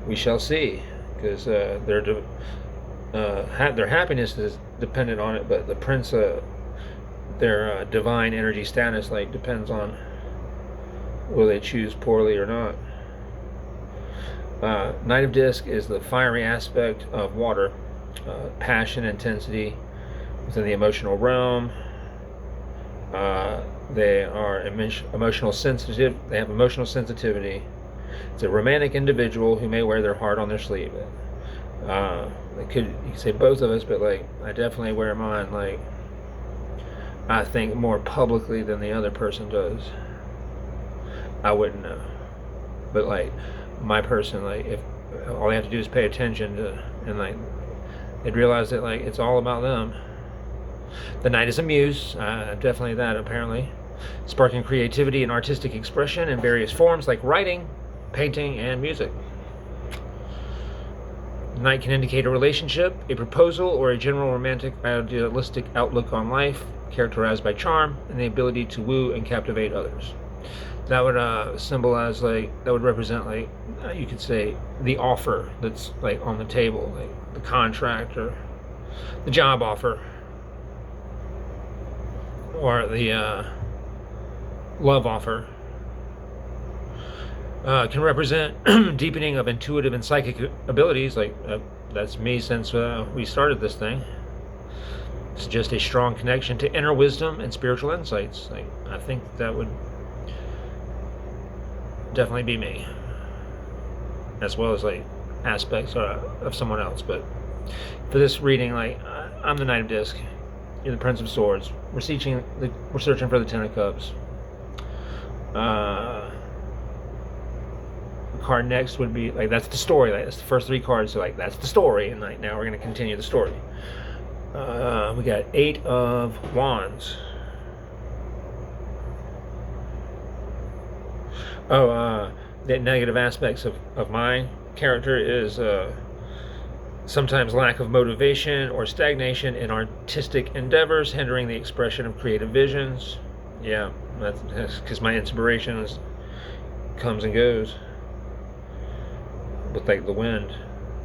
We shall see, because their happiness is dependent on it, but the prince, their divine energy status like depends on will they choose poorly or not. Knight of Disc is the fiery aspect of water, passion, intensity within the emotional realm. They are emotional sensitive. They have emotional sensitivity. It's a romantic individual who may wear their heart on their sleeve. You could say both of us, but like I definitely wear mine like I think more publicly than the other person does. I wouldn't know, but like my person, like if all they have to do is pay attention to, and like they'd realize that like it's all about them. The Knight is a muse, definitely that apparently, sparking creativity and artistic expression in various forms like writing, painting, and music. The Knight can indicate a relationship, a proposal, or a general romantic, idealistic outlook on life, characterized by charm and the ability to woo and captivate others. That would symbolize, like, that would represent, like, you could say, the offer that's, like, on the table, like the contract or the job offer, or the love offer. Can represent deepening of intuitive and psychic abilities, like that's me since we started this thing. It's just a strong connection to inner wisdom and spiritual insights. Like, I think that would definitely be me, as well as like aspects of someone else. But for this reading, like, I'm the Knight of Disc, you're the Prince of Swords. We're searching for the Ten of Cups. Card next would be like, that's the story, like that's the first 3 cards, so like that's the story, and like now we're going to continue the story. We got 8 of Wands. The negative aspects of my character is sometimes lack of motivation or stagnation in artistic endeavors, hindering the expression of creative visions. Yeah, that's because my inspiration comes and goes with like the wind,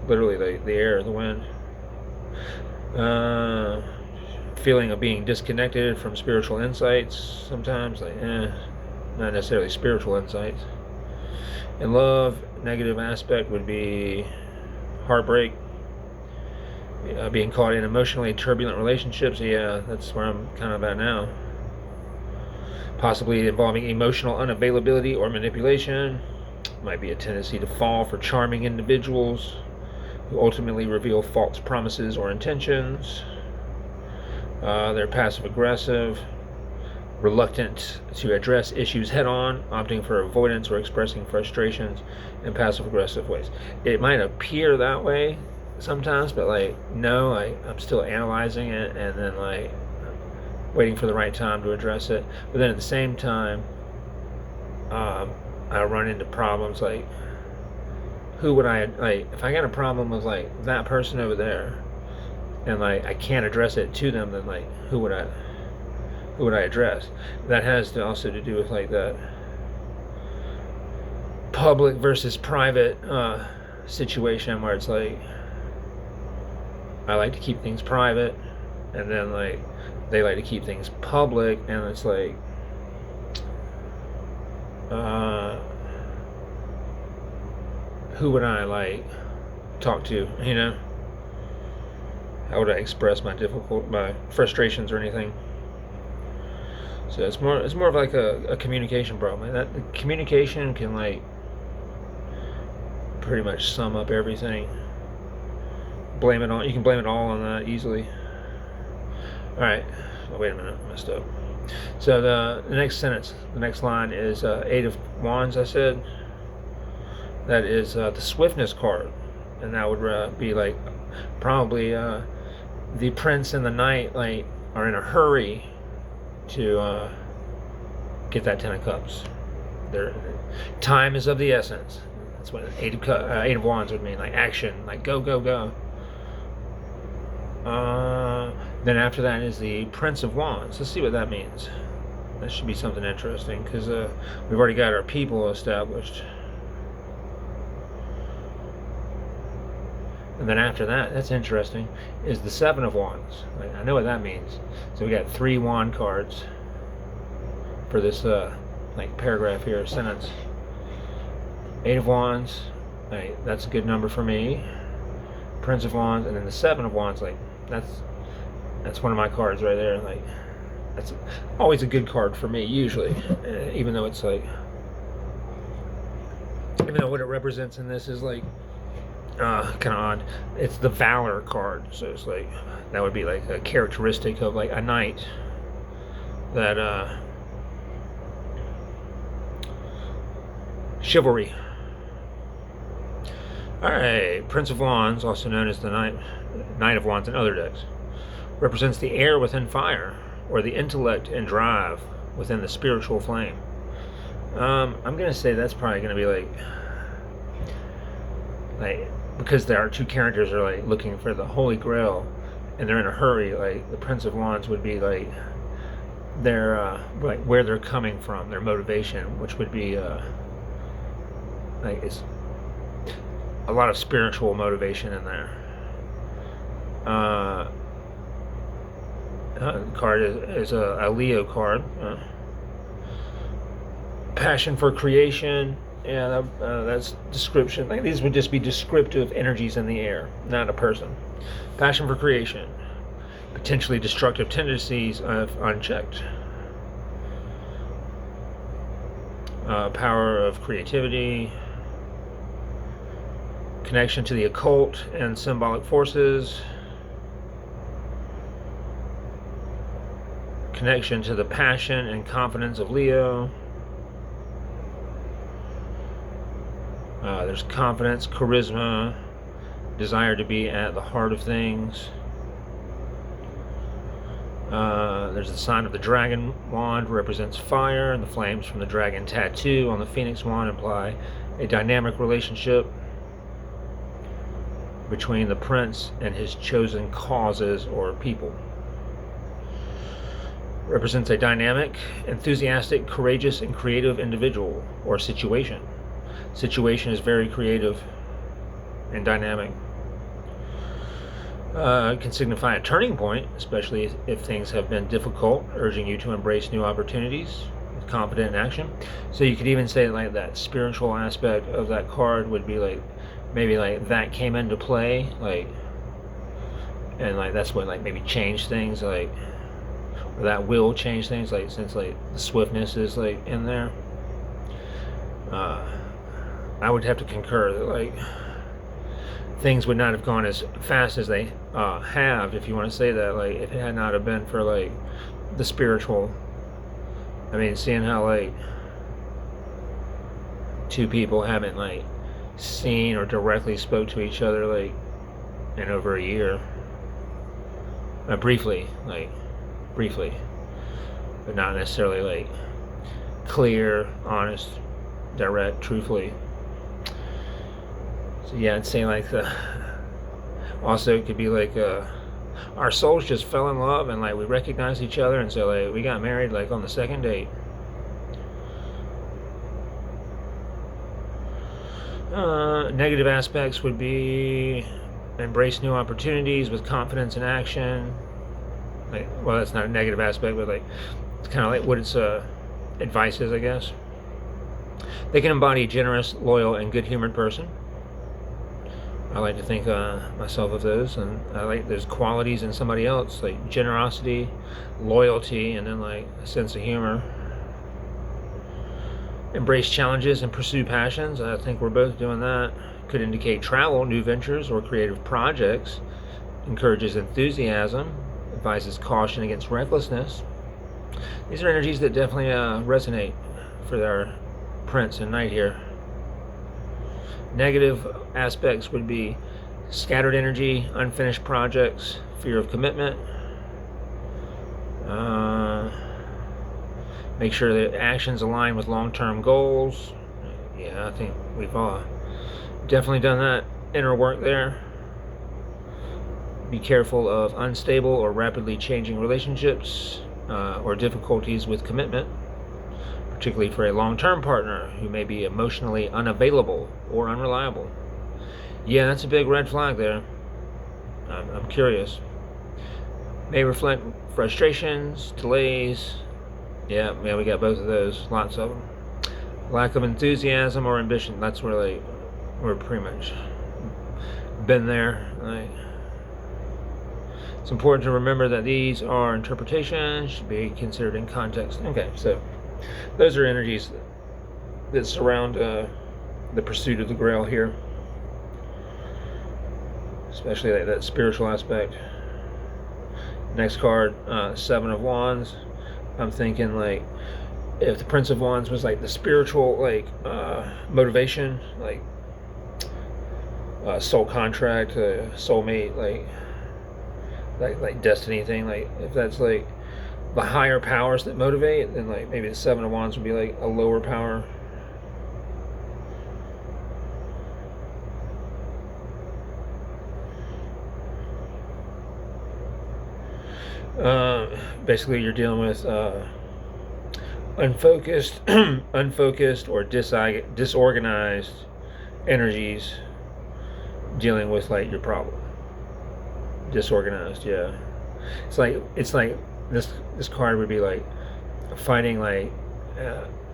literally the air, the wind. Feeling of being disconnected from spiritual insights sometimes, like not necessarily spiritual insights. In love, negative aspect would be heartbreak, being caught in emotionally turbulent relationships. Yeah, that's where I'm kind of at now. Possibly involving emotional unavailability or manipulation. Might be a tendency to fall for charming individuals who ultimately reveal false promises or intentions. They're passive-aggressive, reluctant to address issues head-on, opting for avoidance or expressing frustrations in passive-aggressive ways. It might appear that way sometimes, but like, no, I'm still analyzing it and then like waiting for the right time to address it. But then at the same time, I run into problems like, who would I, like, if I got a problem with like that person over there and like I can't address it to them, then like who would I address? That has to also to do with like that public versus private situation where it's like I like to keep things private, and then like they like to keep things public, and it's like who would I like talk to, you know? How would I express my frustrations or anything? So it's more of like a communication problem. That the communication can like pretty much sum up everything. You can blame it all on that easily. Alright, oh, wait a minute, I messed up. So the next sentence, the next line is 8 of Wands, I said. That is the Swiftness card, and that would be like probably the Prince and the Knight like are in a hurry to get that 10 of Cups. Their time is of the essence. That's what 8 of Wands would mean, like action, like go, go, go. Then after that is the Prince of Wands. Let's see what that means. That should be something interesting, because we've already got our people established. And then after that, that's interesting, is the 7 of Wands. Like, I know what that means. So we got 3 wand cards for this like paragraph here, sentence. 8 of Wands, like, that's a good number for me. Prince of Wands, and then the 7 of Wands, like that's one of my cards right there. Like, that's always a good card for me usually, even though it's like, even though what it represents in this is like kind of odd. It's the Valor card, so it's like that would be like a characteristic of like a knight, that chivalry. All right, Prince of Wands, also known as the Knight of Wands in other decks, represents the air within fire, or the intellect and drive within the spiritual flame. I'm gonna say that's probably gonna be like because there are two characters are like looking for the Holy Grail, and they're in a hurry. Like the Prince of Wands would be like their like where they're coming from, their motivation, which would be like it's a lot of spiritual motivation in there. The card is a Leo card. Passion for creation. Yeah, that's description. Like these would just be descriptive energies in the air, not a person. Passion for creation. Potentially destructive tendencies if unchecked. Power of creativity. Connection to the occult and symbolic forces. Connection to the passion and confidence of Leo. There's confidence, charisma, desire to be at the heart of things. There's the sign of the dragon wand, represents fire, and the flames from the dragon tattoo on the phoenix wand imply a dynamic relationship between the prince and his chosen causes or people. Represents a dynamic, enthusiastic, courageous, and creative individual or situation. Situation is very creative and dynamic. It can signify a turning point, especially if things have been difficult, urging you to embrace new opportunities with confident action. So you could even say like that spiritual aspect of that card would be like maybe like that came into play, like, and like that's what like maybe changed things, like, or that will change things, like since like the swiftness is like in there. I would have to concur that like things would not have gone as fast as they have, if you want to say that, like if it had not have been for like the spiritual. I mean, seeing how like two people haven't like seen or directly spoke to each other like in over a year. Briefly, but not necessarily like clear, honest, direct, truthfully. So yeah, I'd say like also it could be like our souls just fell in love and like we recognized each other, and so like we got married like on the second date. Negative aspects would be embrace new opportunities with confidence and action. Like, well, that's not a negative aspect, but like it's kind of like what its advice is, I guess. They can embody a generous, loyal, and good-humored person. I like to think myself of those, and I like those qualities in somebody else, like generosity, loyalty, and then like a sense of humor. Embrace challenges and pursue passions. I think we're both doing that. Could indicate travel, new ventures, or creative projects. Encourages enthusiasm. Advises caution against recklessness. These are energies that definitely resonate for our prince and knight here. Negative aspects would be scattered energy, unfinished projects, fear of commitment. Make sure that actions align with long-term goals. Yeah, I think we've definitely done that inner work there. Be careful of unstable or rapidly changing relationships or difficulties with commitment, particularly for a long-term partner who may be emotionally unavailable or unreliable. Yeah, that's a big red flag there. I'm curious. May reflect frustrations, delays. Yeah, we got both of those. Lots of them. Lack of enthusiasm or ambition. That's where like we're pretty much been there. Like, it's important to remember that these are interpretations, should be considered in context. Okay, so those are energies that surround the pursuit of the Grail here, especially that spiritual aspect. Next card, Seven of Wands. I'm thinking like if the Prince of Wands was like the spiritual like motivation, like soul contract, soulmate, like destiny thing. Like if that's like the higher powers that motivate, then like maybe the Seven of Wands would be like a lower power. Basically, you're dealing with unfocused, unfocused or disorganized energies, dealing with like your problem. Disorganized, yeah. It's like this card would be like fighting like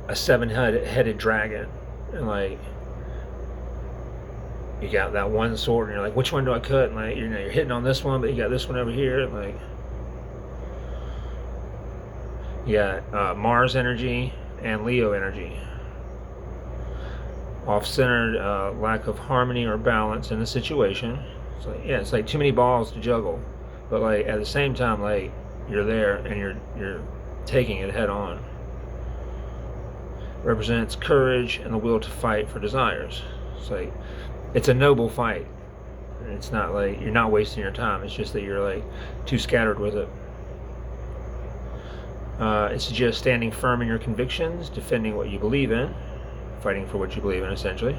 a seven-headed dragon, and like you got that one sword, and you're like, which one do I cut? And like you're hitting on this one, but you got this one over here, and like. Yeah, Mars energy and Leo energy. Off-centered, lack of harmony or balance in the situation. It's like, yeah, it's like too many balls to juggle, but like at the same time, like you're there and you're taking it head on. Represents courage and the will to fight for desires. It's like it's a noble fight. It's not like you're not wasting your time. It's just that you're like too scattered with it. It suggests standing firm in your convictions, defending what you believe in, fighting for what you believe in, essentially.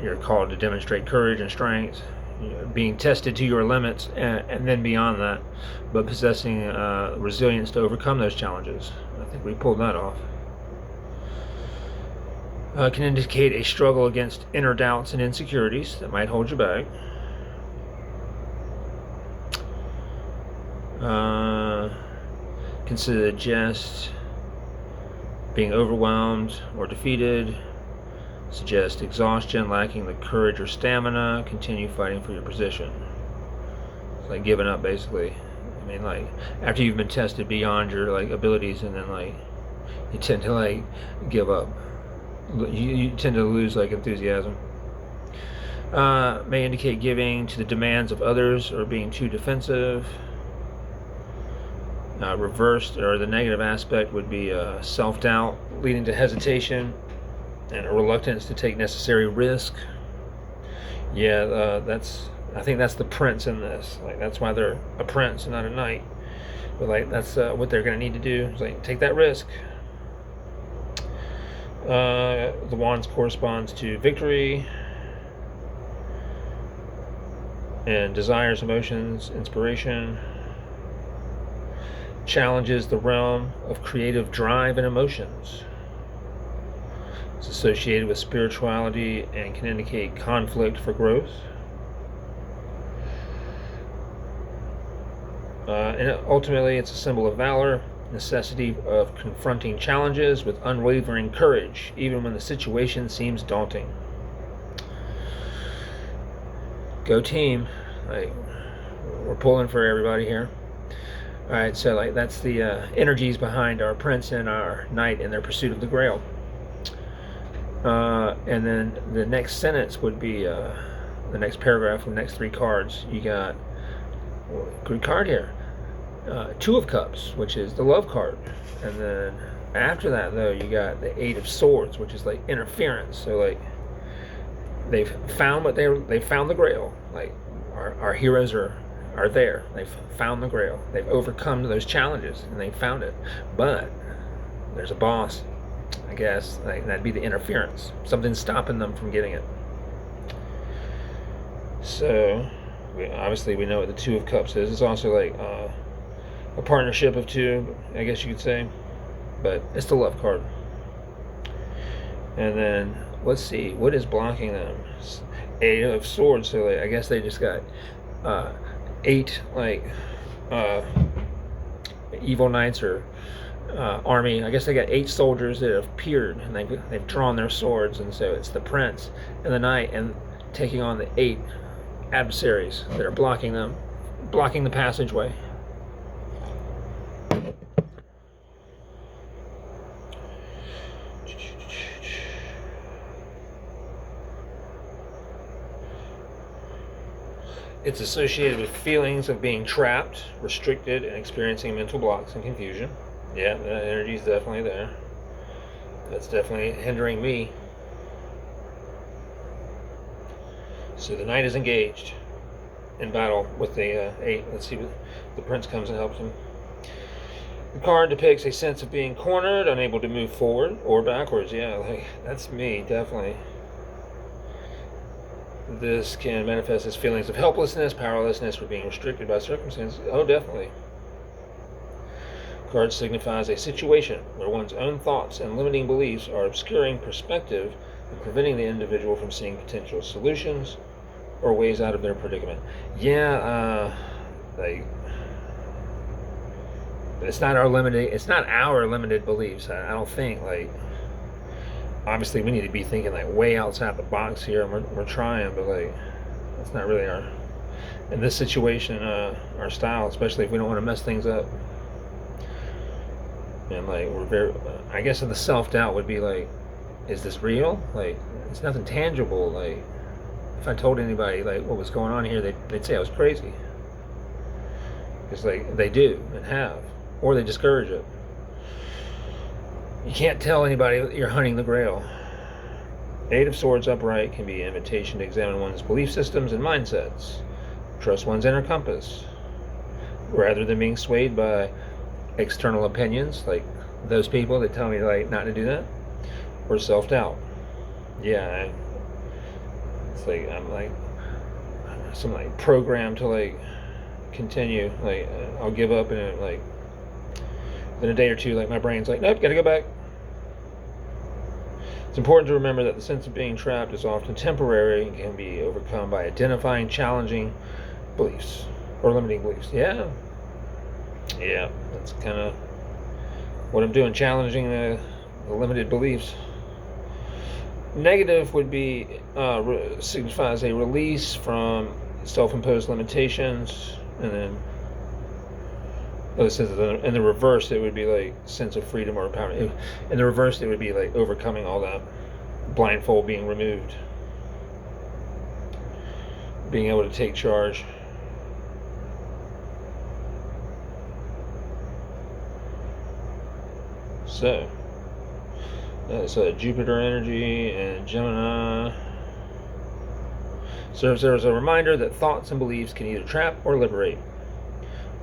You're called to demonstrate courage and strength, being tested to your limits, and then beyond that, but possessing resilience to overcome those challenges. I think we pulled that off. Can indicate a struggle against inner doubts and insecurities that might hold you back. Can suggest being overwhelmed or defeated, suggest exhaustion, lacking the courage or stamina, continue fighting for your position. It's like giving up, basically. I mean, like after you've been tested beyond your like abilities, and then like you tend to like give up. You tend to lose like enthusiasm. May indicate giving to the demands of others or being too defensive. Reversed, or the negative aspect, would be self-doubt, leading to hesitation and a reluctance to take necessary risk. Yeah, I think that's the prince in this. Like that's why they're a prince and not a knight. But like that's what they're going to need to do. Is like take that risk. The wands corresponds to victory and desires, emotions, inspiration. Challenges the realm of creative drive and emotions. It's associated with spirituality and can indicate conflict for growth. And ultimately, it's a symbol of valor, necessity of confronting challenges with unwavering courage, even when the situation seems daunting. Go team! Like, we're pulling for everybody here. All right, so like that's the energies behind our prince and our knight in their pursuit of the Grail. And then the next sentence would be the next paragraph with the next three cards. You got good card here, Two of Cups, which is the love card, and then after that though you got the Eight of Swords, which is like interference. So like they've found they found the Grail. Like our heroes are there. They've found the Grail. They've overcome those challenges and they found it. But there's a boss, I guess. Like, that'd be the interference. Something's stopping them from getting it. So, obviously we know what the Two of Cups is. It's also like a partnership of two, I guess you could say. But it's the love card. And then, let's see, what is blocking them? Eight of Swords. So like, I guess they just got 8 like evil knights or army. I guess they got 8 soldiers that have appeared and they've drawn their swords, and so it's the prince and the knight and taking on the 8 adversaries that are blocking the passageway. It's associated with feelings of being trapped, restricted, and experiencing mental blocks and confusion. Yeah, that energy is definitely there. That's definitely hindering me. So the knight is engaged in battle with the 8. Let's see what the prince comes and helps him. The card depicts a sense of being cornered, unable to move forward or backwards. Yeah, like that's me, definitely. This can manifest as feelings of helplessness, powerlessness, or being restricted by circumstances. Oh, definitely. Card signifies a situation where one's own thoughts and limiting beliefs are obscuring perspective and preventing the individual from seeing potential solutions or ways out of their predicament. Yeah, like it's not our limited beliefs. I don't think, like, obviously we need to be thinking like way outside the box here, and we're trying, but like that's not really our, in this situation, our style, especially if we don't want to mess things up. And like we're very, I guess the self-doubt would be like, is this real? Like it's nothing tangible. Like if I told anybody like what was going on here, they'd say I was crazy. It's like they do and have, or they discourage it. You can't tell anybody that you're hunting the Grail. 8 of Swords upright can be an invitation to examine one's belief systems and mindsets. Trust one's inner compass, rather than being swayed by external opinions, like those people that tell me like not to do that, or self-doubt. Yeah, it's like I'm like some like programmed to like continue. Like I'll give up, and like in a day or two, like my brain's like, nope, gotta go back. It's important to remember that the sense of being trapped is often temporary and can be overcome by identifying challenging beliefs or limiting beliefs. Yeah, that's kind of what I'm doing, challenging the limited beliefs. Negative would be signifies a release from self-imposed limitations, and then in the reverse it would be like sense of freedom or empowerment. In the reverse it would be like overcoming all that, blindfold being removed, being able to take charge. So that's Jupiter energy, and Gemini serves as a reminder that thoughts and beliefs can either trap or liberate.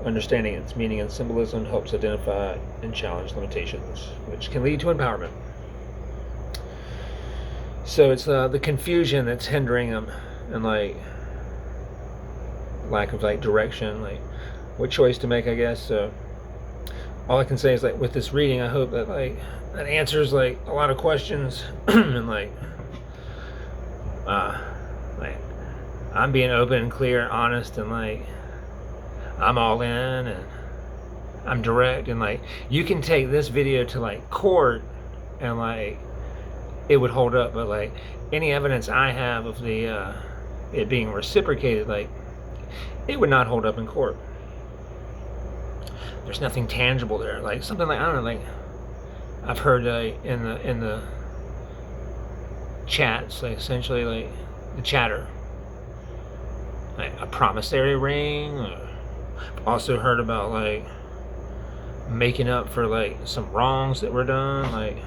Understanding its meaning and symbolism helps identify and challenge limitations, which can lead to empowerment. So it's the confusion that's hindering them, and like lack of like direction, like what choice to make, I guess. So all I can say is like with this reading, I hope that like that answers like a lot of questions, and like I'm being open and clear, honest, and like I'm all in, and I'm direct, and like you can take this video to like court and like it would hold up, but like any evidence I have of the it being reciprocated, like it would not hold up in court. There's nothing tangible there, like something like, I don't know, like I've heard in the chats, like essentially like the chatter, like a promissory ring, or also heard about like making up for like some wrongs that were done. Like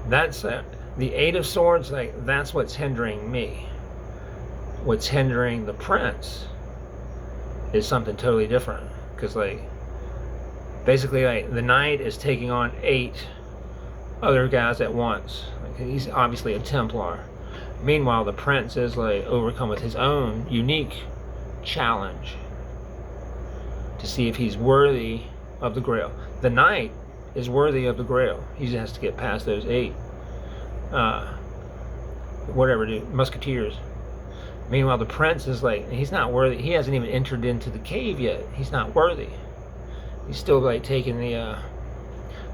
that's the 8 of Swords, like that's what's hindering me. What's hindering the prince is something totally different, because like basically like the knight is taking on 8 other guys at once. Like, he's obviously a Templar. Meanwhile the prince is like overcome with his own unique challenge to see if he's worthy of the Grail. The knight is worthy of the Grail. He just has to get past those 8 musketeers. Meanwhile the prince is like, he's not worthy. He hasn't even entered into the cave yet. He's not worthy. He's still like taking the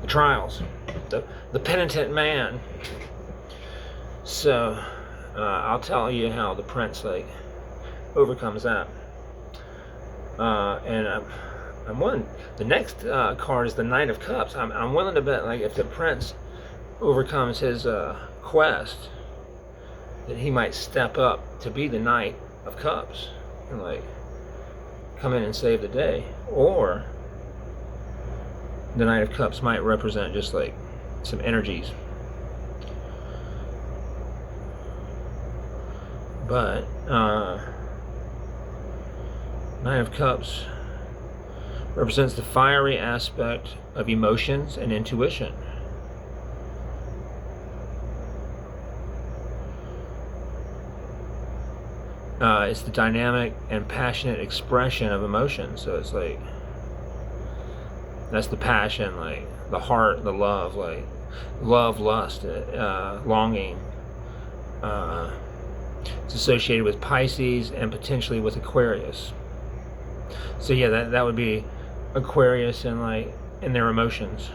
trials, the penitent man. So I'll tell you how the prince like overcomes that. And I'm willing. The next card is the Knight of Cups. I'm willing to bet like if the prince overcomes his quest, that he might step up to be the Knight of Cups and like come in and save the day. Or the Knight of Cups might represent just like some energies. But Nine of Cups represents the fiery aspect of emotions and intuition. It's the dynamic and passionate expression of emotion. So it's like, that's the passion, like the heart, the love, like love, lust, longing. It's associated with Pisces and potentially with Aquarius. So yeah, that would be Aquarius and like in their emotions.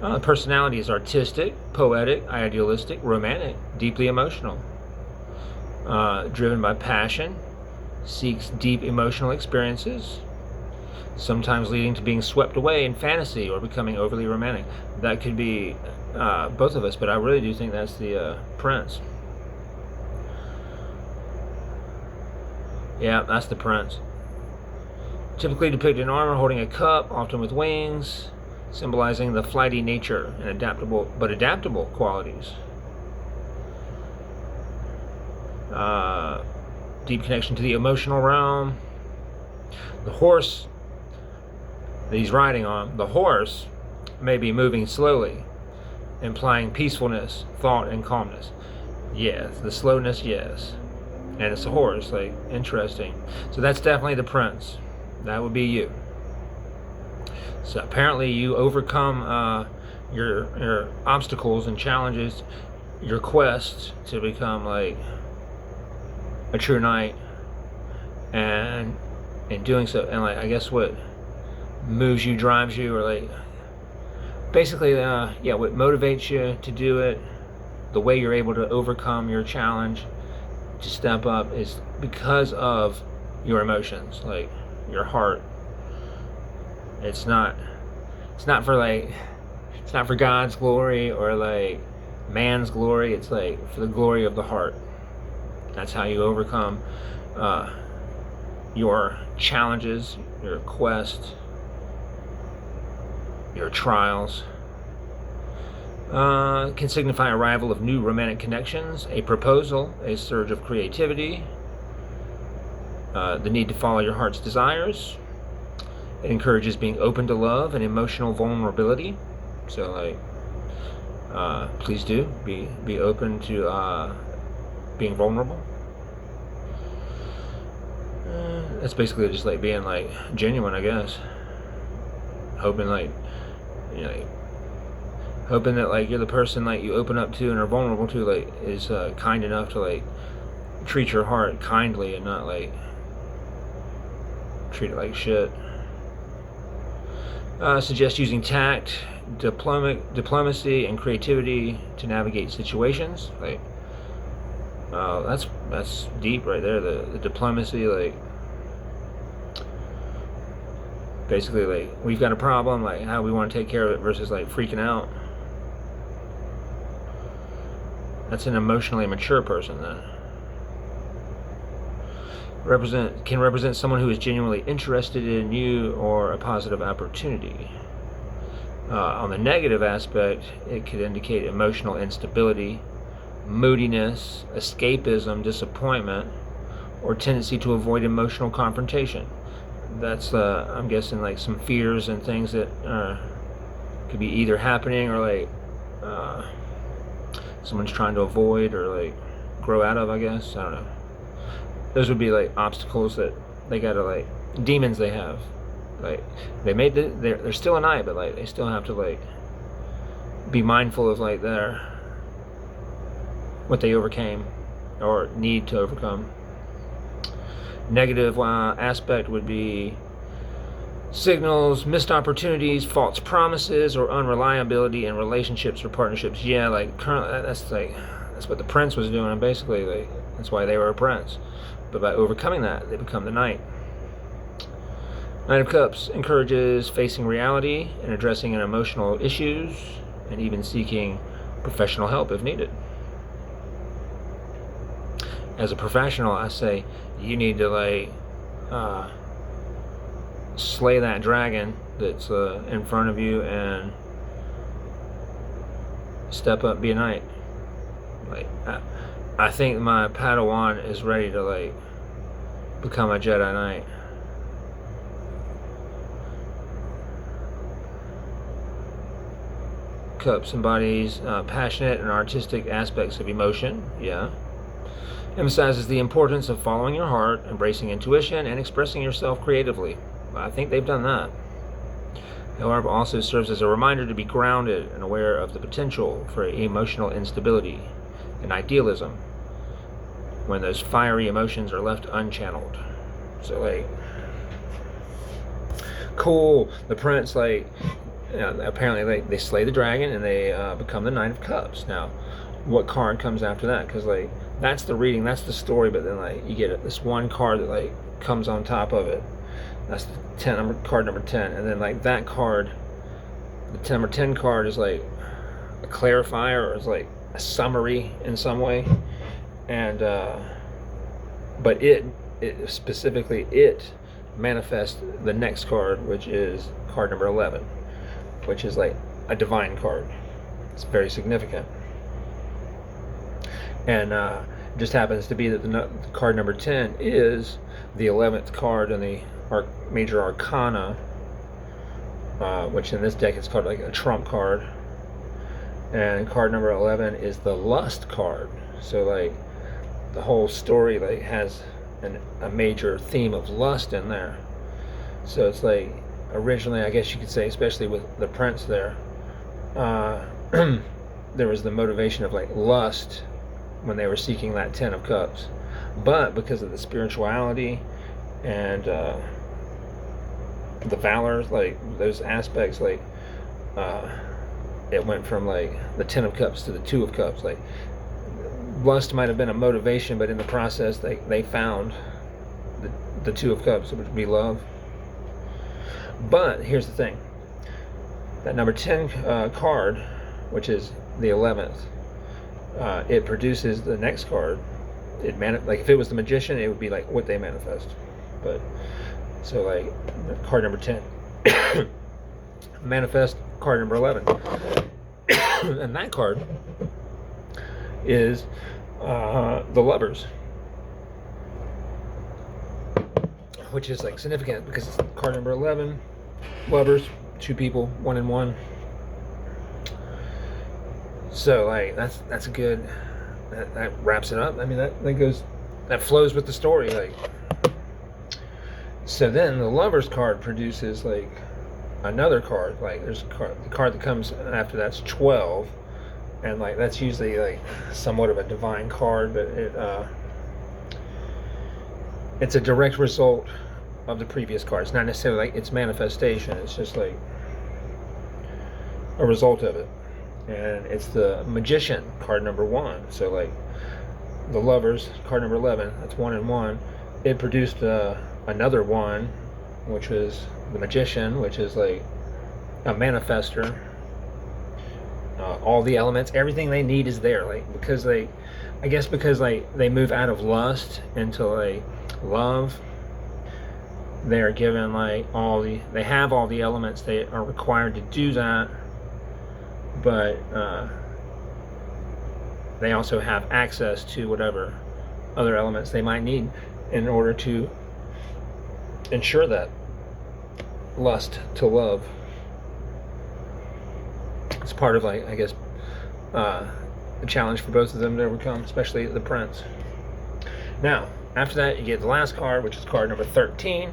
Personality is artistic, poetic, idealistic, romantic, deeply emotional. Driven by passion, seeks deep emotional experiences, sometimes leading to being swept away in fantasy or becoming overly romantic. That could be both of us, but I really do think that's the Prince. Yeah, that's the Prince. Typically depicted in armor, holding a cup, often with wings, symbolizing the flighty nature and adaptable qualities. Deep connection to the emotional realm. The horse that he's riding on, the horse may be moving slowly, implying peacefulness, thought, and calmness. Yes, the slowness, yes. And it's a horse, like, interesting. So that's definitely the Prince. That would be you. So apparently you overcome your obstacles and challenges, your quest to become like a true knight, and in doing so, and like I guess what moves you, drives you, or like basically what motivates you to do it, the way you're able to overcome your challenge, to step up, is because of your emotions, like your heart. It's not for God's glory or like man's glory. It's like for the glory of the heart. That's how you overcome your challenges, your quest, your trials. Can signify arrival of new romantic connections, a proposal, a surge of creativity, the need to follow your heart's desires. It encourages being open to love and emotional vulnerability. So like, please do be open to being vulnerable. That's basically just like being like genuine, I guess. Hoping like, you know, hoping that like you're the person like you open up to and are vulnerable to like is kind enough to like treat your heart kindly and not like treat it like shit. Suggest using tact, diplomacy, and creativity to navigate situations. Like, that's deep right there. The diplomacy, like, basically, like, we've got a problem, like, how we want to take care of it versus like freaking out. That's an emotionally mature person then. Can represent someone who is genuinely interested in you or a positive opportunity. On the negative aspect, it could indicate emotional instability, moodiness, escapism, disappointment, or tendency to avoid emotional confrontation. That's I'm guessing like some fears and things that could be either happening or like someone's trying to avoid or like grow out of, I guess. I don't know. Those would be like obstacles that they gotta like, demons they have. Like they made they're still a knight, but like they still have to like be mindful of like what they overcame or need to overcome. Negative aspect would be signals, missed opportunities, false promises, or unreliability in relationships or partnerships. Yeah, like currently that's what the Prince was doing, and basically like that's why they were a prince. But by overcoming that, they become the knight. Knight of Cups encourages facing reality and addressing emotional issues, and even seeking professional help if needed. As a professional, I say you need to like slay that dragon that's in front of you and step up, be a knight. Like, I think my Padawan is ready to like become a Jedi Knight. Cups embodies passionate and artistic aspects of emotion. Yeah. Emphasizes the importance of following your heart, embracing intuition, and expressing yourself creatively. I think they've done that. However, also serves as a reminder to be grounded and aware of the potential for emotional instability and idealism when those fiery emotions are left unchanneled. So, like, cool. The prince, like, apparently they slay the dragon and they become the Knight of Cups. Now, what card comes after that? Because, like, that's the reading, that's the story, but then, like, you get this one card that, like, comes on top of it. That's the card number 10. And then, like, that card, the number 10 card is, like, a clarifier, or is, like, a summary in some way. And, but it specifically, it manifests the next card, which is card number 11, which is, like, a divine card. It's very significant. And it just happens to be that the card number 10 is the 11th card in the major arcana, which in this deck is called like a trump card. And card number 11 is the lust card. So, like, the whole story, like, has a major theme of lust in there. So it's like, originally, I guess you could say, especially with the prince there, there was the motivation of, like, lust when they were seeking that 10 of Cups. But because of the spirituality and the valor, like, those aspects, like, it went from, like, the 10 of Cups to the 2 of Cups. Like, lust might have been a motivation, but in the process they found the 2 of Cups, which would be love. But here's the thing, that number 10 card, which is the 11th, it produces the next card. Like, if it was the Magician, it would be like what they manifest. But so, like, card number 10 manifest card number 11. And that card is the Lovers, which is, like, significant because it's card number 11. Lovers, 2 people, 1 and 1. So, like, that's a good, that wraps it up. I mean, that flows with the story. Like, so then the Lovers card produces, like, another card. Like, there's the card that comes after that's 12, and, like, that's usually, like, somewhat of a divine card, but it's a direct result of the previous card. It's not necessarily like its manifestation. It's just like a result of it. And it's the Magician, card number 1. So, like, the Lovers, card number 11, that's 1 and 1. It produced another 1, which was the Magician, which is, like, a manifester. All the elements, everything they need is there. Like, because they move out of lust into, like, love. They're given, like, they have all the elements. They are required to do that. But they also have access to whatever other elements they might need in order to ensure that lust to love. It's part of, like, I guess, a challenge for both of them to overcome, especially the prince. Now, after that, you get the last card, which is card number 13,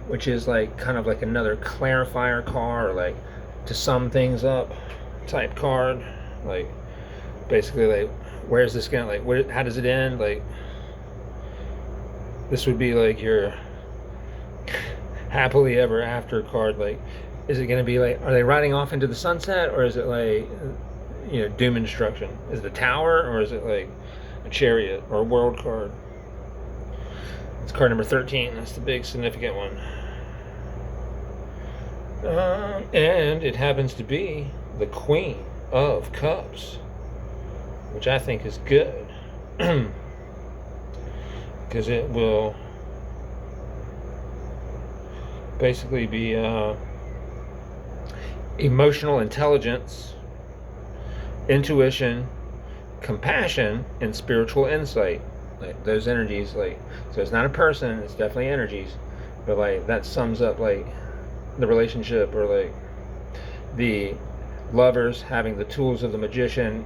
which is, like, kind of like another clarifier card, or, like, to sum things up type card. Like, basically, like, where's this gonna, like, how does it end? Like, this would be like your happily ever after card. Like, is it gonna be like, are they riding off into the sunset, or is it like, you know, doom and destruction? Is it a tower, or is it like a chariot or a world card? It's card number 13. That's the big significant one. And it happens to be the Queen of Cups, which I think is good, because it will basically be emotional intelligence, intuition, compassion, and spiritual insight. Like those energies, like, so it's not a person, it's definitely energies, but like that sums up like the relationship, or like the lovers having the tools of the magician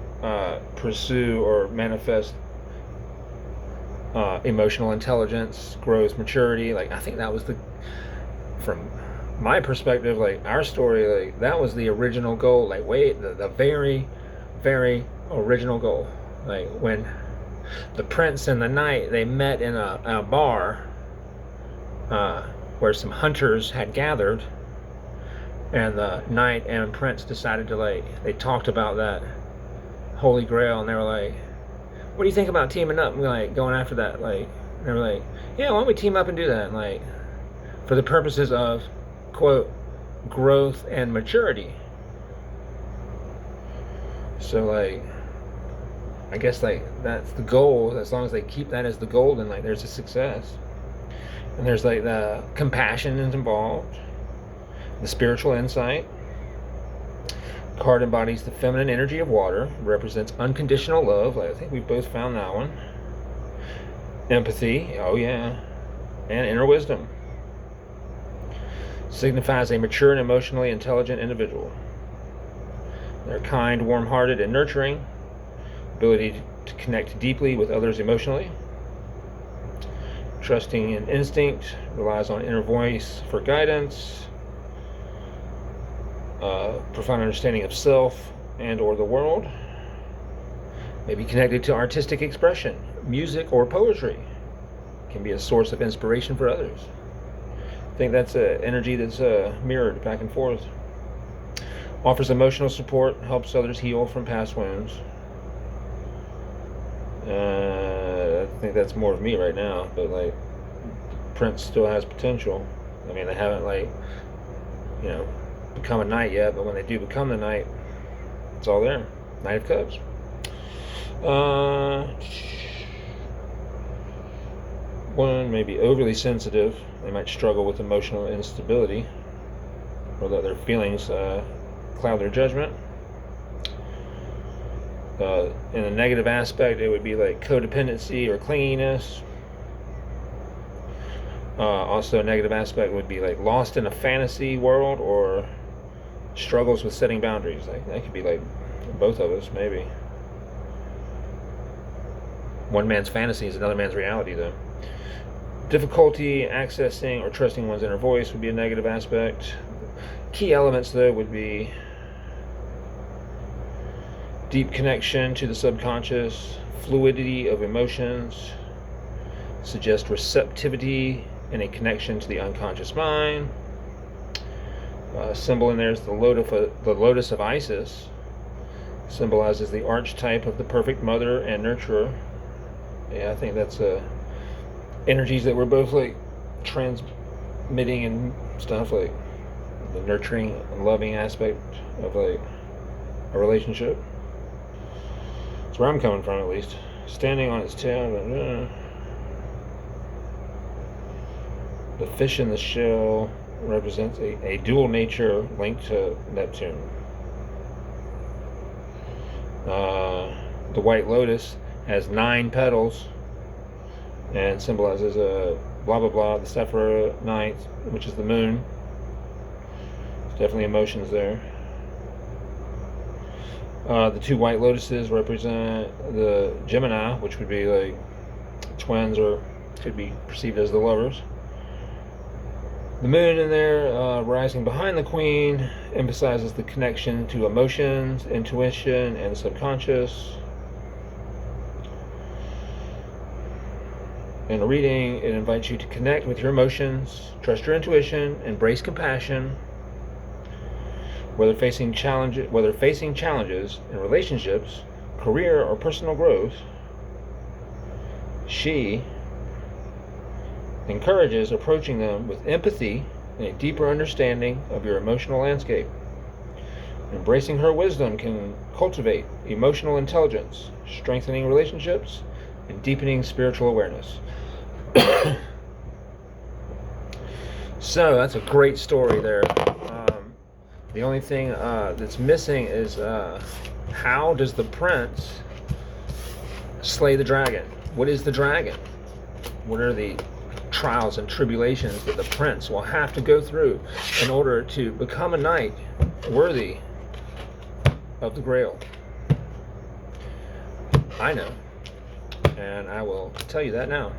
pursue or manifest emotional intelligence, growth, maturity. Like, I think that was from my perspective, like our story, like that was the original goal. Like, the very, very original goal. Like when the prince and the knight, they met in a bar where some hunters had gathered, and the knight and prince decided to, like, they talked about that holy grail, and they were like, what do you think about teaming up and like going after that? Like, they were like, yeah, why don't we team up and do that? And like, for the purposes of, quote, growth and maturity. So like, I guess like that's the goal. As long as they keep that as the goal, then like there's a success. And there's like the compassion is involved, the spiritual insight. Card embodies the feminine energy of water, represents unconditional love. Like, I think we've both found that one. Empathy, oh yeah, and inner wisdom. Signifies a mature and emotionally intelligent individual. They're kind, warm-hearted, and nurturing. Ability to connect deeply with others emotionally. Trusting in instinct, relies on inner voice for guidance. Profound understanding of self and or the world. May be connected to artistic expression, music or poetry. Can be a source of inspiration for others. I think that's an energy that's mirrored back and forth. Offers emotional support, helps others heal from past wounds. I think that's more of me right now, but like, Prince still has potential. I mean, they haven't, like, you know, become a knight yet, but when they do become the knight, it's all there. Knight of Cups. One may be overly sensitive. They might struggle with emotional instability, or that their feelings cloud their judgment. In a negative aspect, it would be like codependency or clinginess. Also, a negative aspect would be like lost in a fantasy world, or struggles with setting boundaries. Like, that could be like both of us, maybe. One man's fantasy is another man's reality, though. Difficulty accessing or trusting one's inner voice would be a negative aspect. Key elements, though, would be deep connection to the subconscious, fluidity of emotions, suggest receptivity and a connection to the unconscious mind. Symbol in there is the lotus of Isis. Symbolizes the archetype of the perfect mother and nurturer. Yeah, I think that's energies that we're both like transmitting and stuff, like the nurturing and loving aspect of like a relationship. That's where I'm coming from, at least. Standing on its tail. The fish in the shell represents a dual nature linked to Neptune. The white lotus has 9 petals and symbolizes a blah blah blah, the Sephira ninth, which is the moon. There's definitely emotions there. The 2 white lotuses represent the Gemini, which would be like twins, or could be perceived as the lovers. The moon in there, rising behind the queen, emphasizes the connection to emotions, intuition, and the subconscious. In a reading, it invites you to connect with your emotions, trust your intuition, embrace compassion. Whether facing challenges in relationships, career, or personal growth, she encourages approaching them with empathy and a deeper understanding of your emotional landscape. Embracing her wisdom can cultivate emotional intelligence, strengthening relationships, and deepening spiritual awareness. So that's a great story there. The only thing that's missing is how does the prince slay the dragon? What is the dragon? What are the trials and tribulations that the prince will have to go through in order to become a knight worthy of the Grail? I know, and I will tell you that now,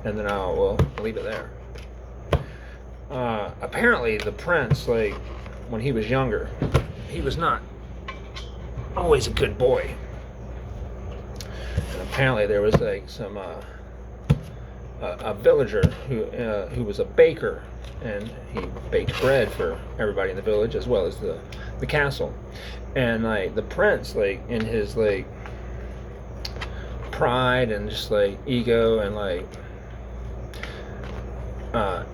and then I will leave it there. Apparently the prince, like, when he was younger, he was not always a good boy. And apparently there was like some a villager who was a baker, and he baked bread for everybody in the village as well as the castle. And like the prince, like in his like pride and just like ego and like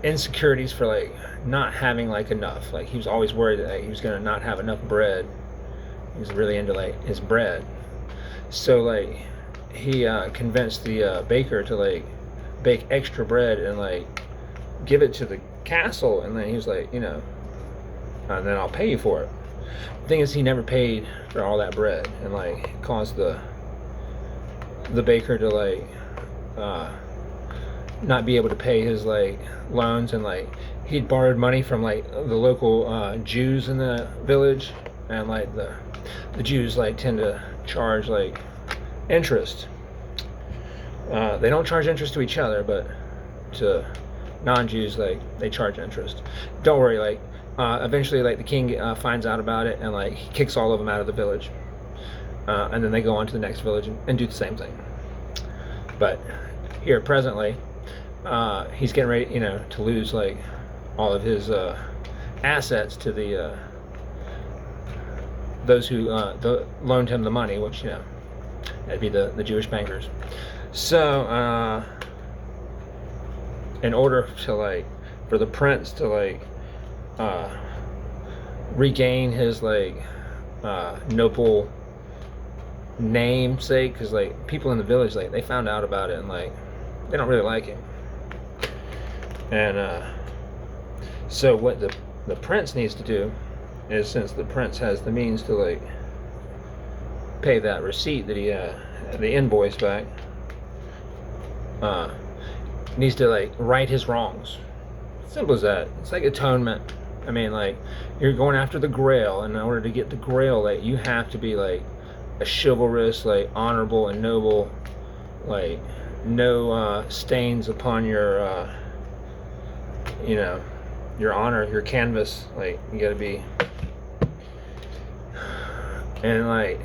insecurities for like not having like enough, like he was always worried that like, he was gonna not have enough bread. He was really into like his bread, so like he convinced the baker to like bake extra bread and like give it to the castle, and then he was like, you know, and then I'll pay you for it. The thing is, he never paid for all that bread, and like it caused the baker to like not be able to pay his like loans, and like he'd borrowed money from like the local Jews in the village, and like the Jews like tend to charge like interest. They don't charge interest to each other, but to non-Jews, like they charge interest. Don't worry, like eventually like the king finds out about it, and like he kicks all of them out of the village, and then they go on to the next village and do the same thing. But here presently, he's getting ready, you know, to lose like all of his assets to the those who loaned him the money, which, you know, that'd be the Jewish bankers. So in order to like for the prince to like regain his like noble namesake, because like people in the village, like they found out about it and like they don't really like him. And so what the prince needs to do is, since the prince has the means to like pay that receipt that he the invoice back, needs to like right his wrongs. Simple as that. It's like atonement. I mean, like, you're going after the Grail, and in order to get the Grail, like, you have to be like a chivalrous, like honorable and noble, like no stains upon your you know, your honor, your canvas. Like, you gotta be. And like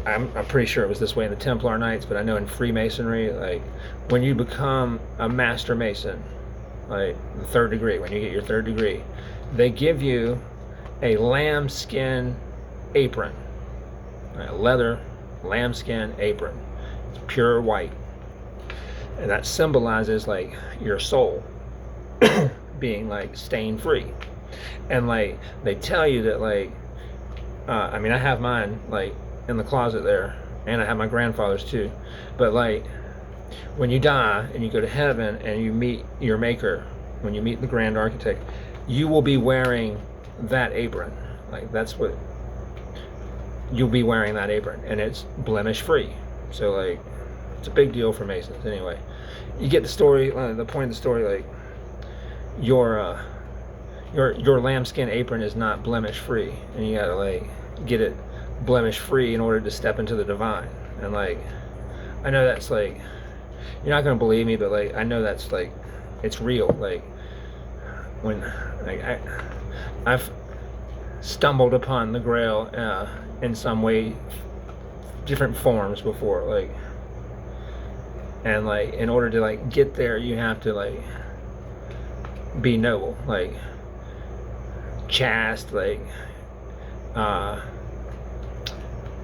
I'm pretty sure it was this way in the Templar Knights, but I know in Freemasonry, like when you become a Master Mason, like the 3rd degree, when you get your 3rd degree, they give you a lambskin apron, a leather lambskin apron. It's pure white, and that symbolizes like your soul being like stain free. And like they tell you that like I mean, I have mine like in the closet there, and I have my grandfather's too, but like when you die and you go to heaven and you meet your maker, when you meet the grand architect, you will be wearing that apron. Like, that's what you'll be wearing, that apron, and it's blemish free. So like it's a big deal for Masons. Anyway, you get the story, the point of the story. Like your lambskin apron is not blemish free, and you gotta like get it blemish free in order to step into the divine. And like I know that's like, you're not gonna believe me, but like I know that's like, it's real. Like when like I've stumbled upon the Grail in some way, different forms before, like, and like in order to like get there, you have to like be noble, like chaste, like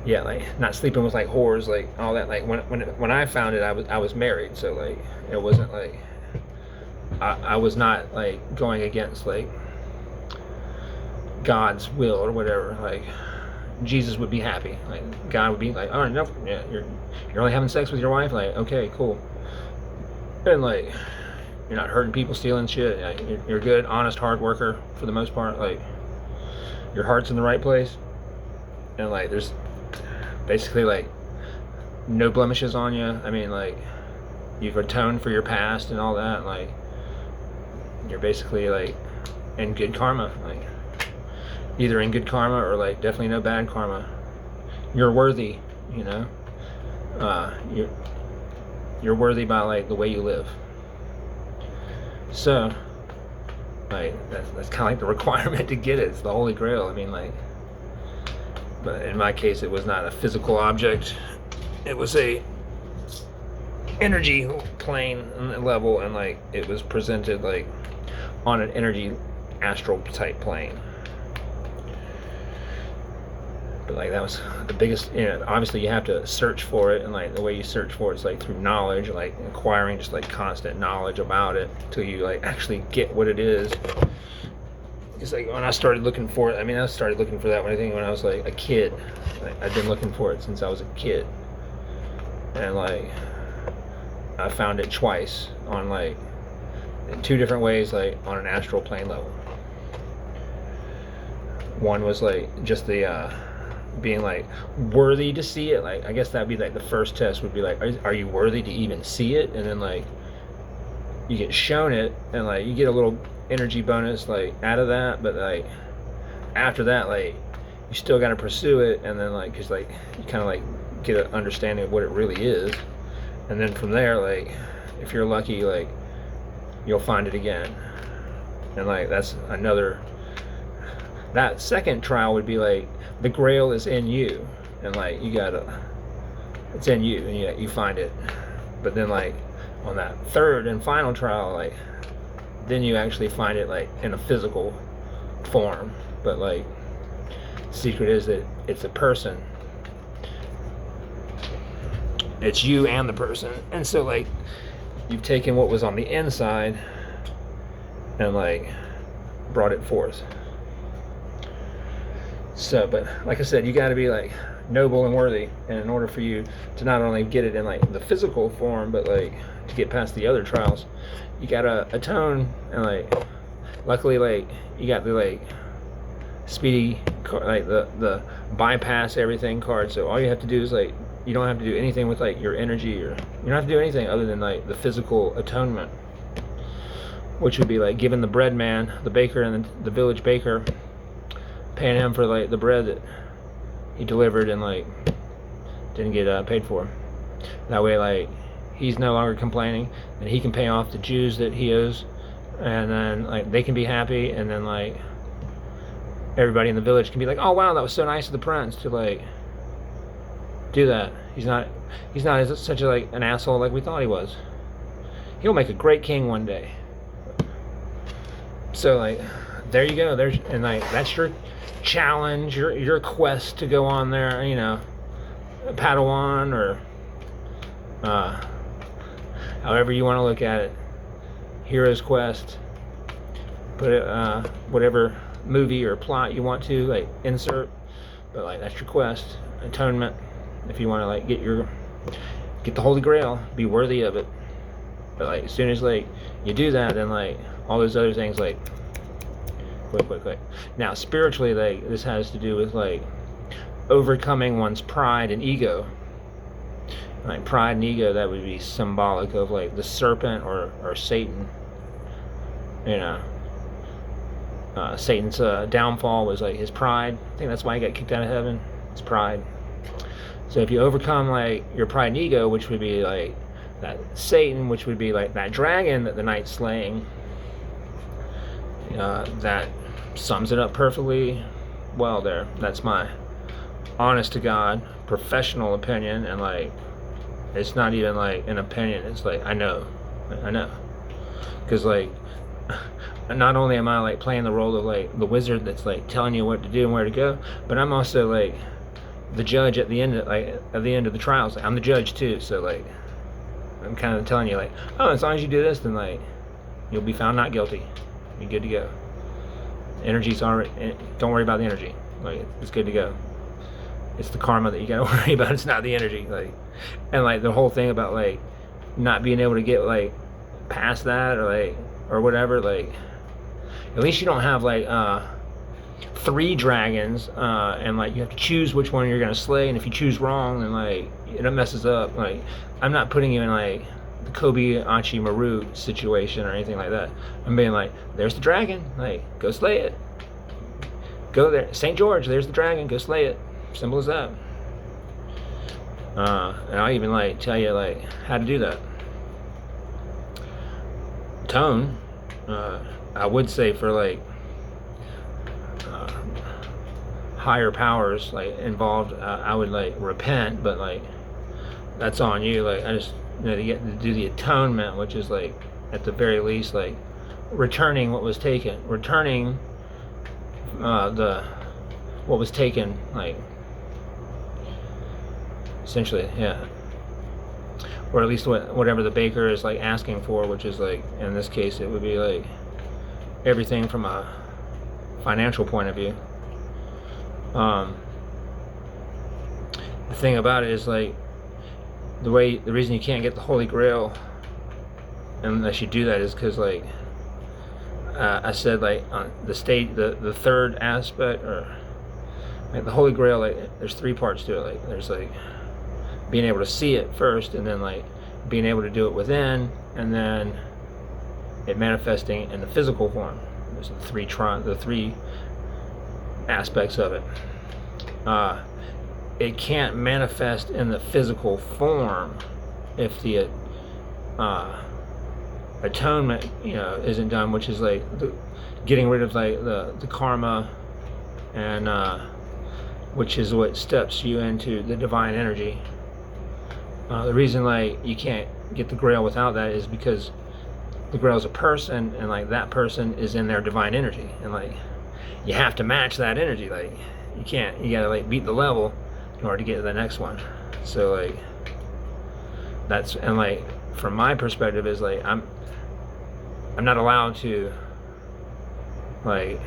yeah, like not sleeping with like whores, like all that. Like when I found it, I was married, so like it wasn't like I was not like going against like God's will or whatever. Like Jesus would be happy, like God would be like, oh no, yeah, you're only having sex with your wife, like okay, cool, and like you're not hurting people, stealing shit, like, you're a good, honest, hard worker for the most part, like, your heart's in the right place, and like there's basically like no blemishes on you. I mean, like you've atoned for your past and all that. Like you're basically like in good karma, like either in good karma or like definitely no bad karma. You're worthy, you know. You're worthy by like the way you live. So like that's kind of like the requirement to get it. It's the Holy Grail. I mean, like, but in my case, it was not a physical object. It was a energy plane level, and like it was presented like on an energy astral type plane. But like that was the biggest, you know, obviously you have to search for it, and like the way you search for it is like through knowledge, like acquiring just like constant knowledge about it till you like actually get what it is. It's like when I started looking for it, I mean, I started looking for that when I was like a kid. Like, I've been looking for it since I was a kid, and like I found it twice on like in 2 different ways, like on an astral plane level. One was like just the being like worthy to see it. Like I guess that'd be like the first test would be like, are you worthy to even see it? And then like you get shown it, and like you get a little energy bonus like out of that, but like after that, like you still got to pursue it, and then like because like you kind of like get an understanding of what it really is, and then from there, like if you're lucky, like you'll find it again. And like that's another, that second trial would be like the Grail is in you, and like it's in you, and you find it. But then like on that third and final trial, like then you actually find it like in a physical form. But like the secret is that it's a person, it's you and the person. And so like you've taken what was on the inside and like brought it forth. So, but like I said, you got to be like noble and worthy, and in order for you to not only get it in like the physical form, but like to get past the other trials, you got to atone. And like luckily, like you got the like speedy, like the bypass everything card. So all you have to do is like, you don't have to do anything with like your energy, or you don't have to do anything other than like the physical atonement, which would be like giving the bread man, the baker, and the village baker, paying him for like the bread that he delivered and like didn't get paid for. That way, like he's no longer complaining, and he can pay off the Jews that he owes, and then like they can be happy, and then like everybody in the village can be like, oh wow, that was so nice of the prince to like do that. He's not such a like an asshole like we thought he was. He'll make a great king one day. So like there you go. There's, and like that's your challenge, your quest to go on there, you know, Padawan, or however you want to look at it, hero's quest. Put it whatever movie or plot you want to like insert, but like that's your quest, atonement. If you want to like get the Holy Grail, be worthy of it. But like as soon as like you do that, then like all those other things like quick. Now spiritually, like this has to do with like overcoming one's pride and ego. Like pride and ego, that would be symbolic of like the serpent or Satan. You know, Satan's downfall was like his pride. I think that's why he got kicked out of heaven. His pride. So if you overcome like your pride and ego, which would be like that Satan, which would be like that dragon that the knight's slaying, that sums it up perfectly well there. That's my honest to God professional opinion, and like it's not even like an opinion, it's like I know because like not only am I like playing the role of like the wizard that's like telling you what to do and where to go, but I'm also like the judge at the end of the trials. I'm the judge too, so like I'm kind of telling you like, oh, as long as you do this, then like you'll be found not guilty, you're good to go. Energy's already, don't worry about the energy, like it's good to go. It's the karma that you gotta worry about, it's not the energy. Like, and like the whole thing about like not being able to get like past that, or like or whatever, like at least you don't have like 3 dragons, and like you have to choose which one you're gonna slay, and if you choose wrong, then like it messes up. Like, I'm not putting you in like the Kobayashi Maru situation or anything like that. I'm being like, there's the dragon, like, go slay it. Go there, St. George, there's the dragon, go slay it. Simple as that. And I'll even like tell you like how to do that. Tone, I would say for like higher powers like involved, I would like repent, but like that's on you. Like, I just, to get to do the atonement, which is like at the very least like returning what was taken, returning what was taken, like essentially, yeah, or at least whatever the baker is like asking for, which is like, in this case it would be like everything from a financial point of view. The thing about it is like the reason you can't get the Holy Grail unless you do that is because like I said, like on the third aspect, or like the Holy Grail, like there's 3 parts to it. Like, there's like being able to see it first, and then like being able to do it within, and then it manifesting in the physical form. There's the three aspects of it. It can't manifest in the physical form if the atonement, isn't done, which is like getting rid of like the karma, and which is what steps you into the divine energy. The reason like you can't get the Grail without that is because the Grail is a person, and like that person is in their divine energy, and like you have to match that energy. Like, you gotta like beat the level in order to get to the next one. So like that's, and like from my perspective is like I'm not allowed to like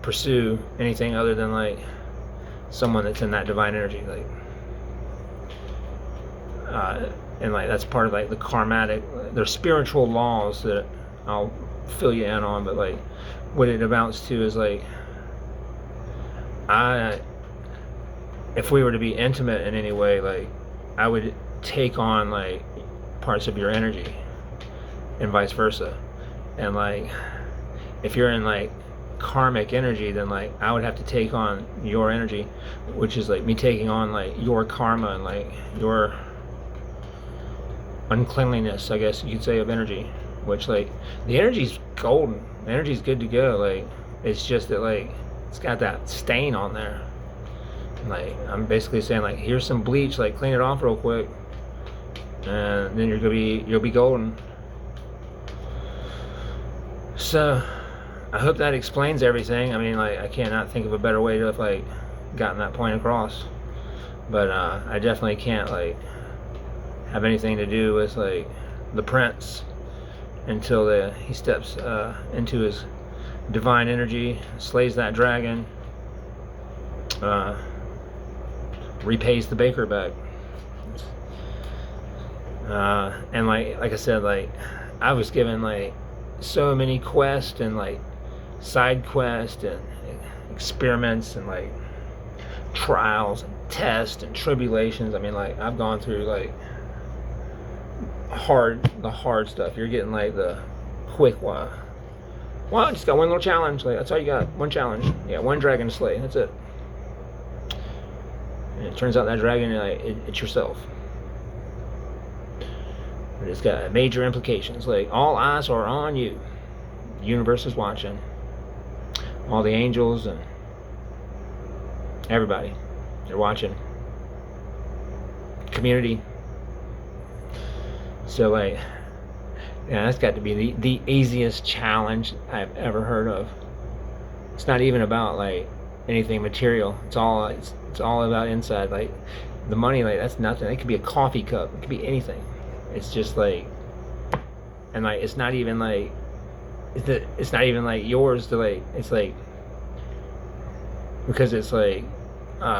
pursue anything other than like someone that's in that divine energy, like and like that's part of like the karmatic, there's spiritual laws that I'll fill you in on, but like what it amounts to is like, if we were to be intimate in any way, like I would take on like parts of your energy and vice versa. And like if you're in like karmic energy, then like I would have to take on your energy, which is like me taking on like your karma and like your uncleanliness, I guess you could say, of energy, which like the energy's golden, the energy's good to go. Like, it's just that like it's got that stain on there. Like, I'm basically saying like, here's some bleach, like clean it off real quick, and then you'll be golden. So I hope that explains everything. I mean, like, I cannot think of a better way to have like gotten that point across, but I definitely can't like have anything to do with like the prince until he steps into his divine energy, slays that dragon, repays the baker back. And like I said, like I was given like so many quests and like side quests and experiments and like trials and tests and tribulations. I mean, like I've gone through like the hard stuff. You're getting like the quick one. Well, I just got one little challenge. Like, that's all you got. One challenge. Yeah, one dragon to slay. That's it. And it turns out that dragon, it's yourself. But it's got major implications. Like, all eyes are on you. The universe is watching. All the angels and everybody, they're watching. Community. So like, yeah, that's got to be the easiest challenge I've ever heard of. It's not even about like anything material. It's all about inside. Like the money, like that's nothing. It could be a coffee cup. It could be anything. It's just like, and like it's not even like yours to like. It's like, because it's like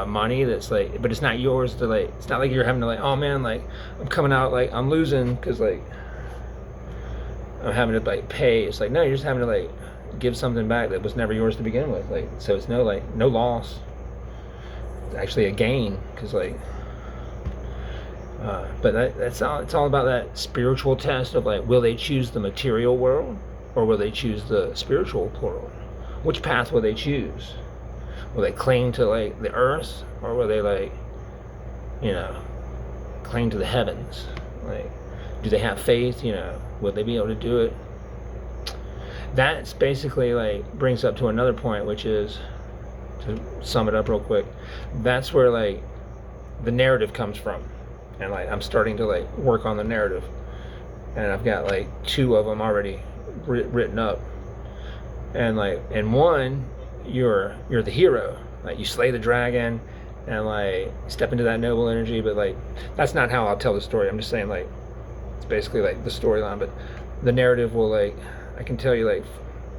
money that's like, but it's not yours to like. It's not like you're having to like, oh man, like I'm coming out like I'm losing because like I'm having to like pay. It's like, no, you're just having to like give something back that was never yours to begin with. Like, so it's no loss. It's actually a gain, because like, but that's all. It's all about that spiritual test of like, will they choose the material world or will they choose the spiritual world? Which path will they choose? Will they cling to like the earth, or will they like, cling to the heavens? Like, do they have faith? Will they be able to do it? That's basically like brings up to another point, which is, to sum it up real quick, that's where like the narrative comes from. And like, I'm starting to like work on the narrative, and I've got like 2 of them already written up. And like, in one, you're the hero, like you slay the dragon and like step into that noble energy. But like, that's not how I'll tell the story. I'm just saying, like, it's basically like the storyline, but the narrative will, like, I can tell you, like,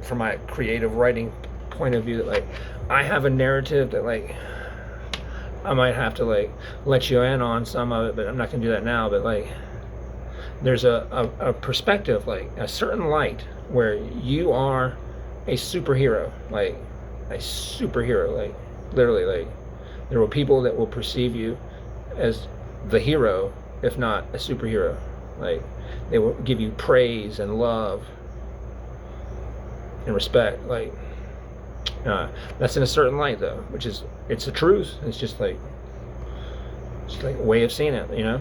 from my creative writing point of view, that like, I have a narrative that like I might have to like let you in on some of it, but I'm not gonna do that now. But like, there's a perspective, like a certain light, where you are a superhero, like literally, like, there will people that will perceive you as the hero, if not a superhero. Like, they will give you praise and love and respect. Like, that's in a certain light, though, which is, it's the truth. It's just like a way of seeing it,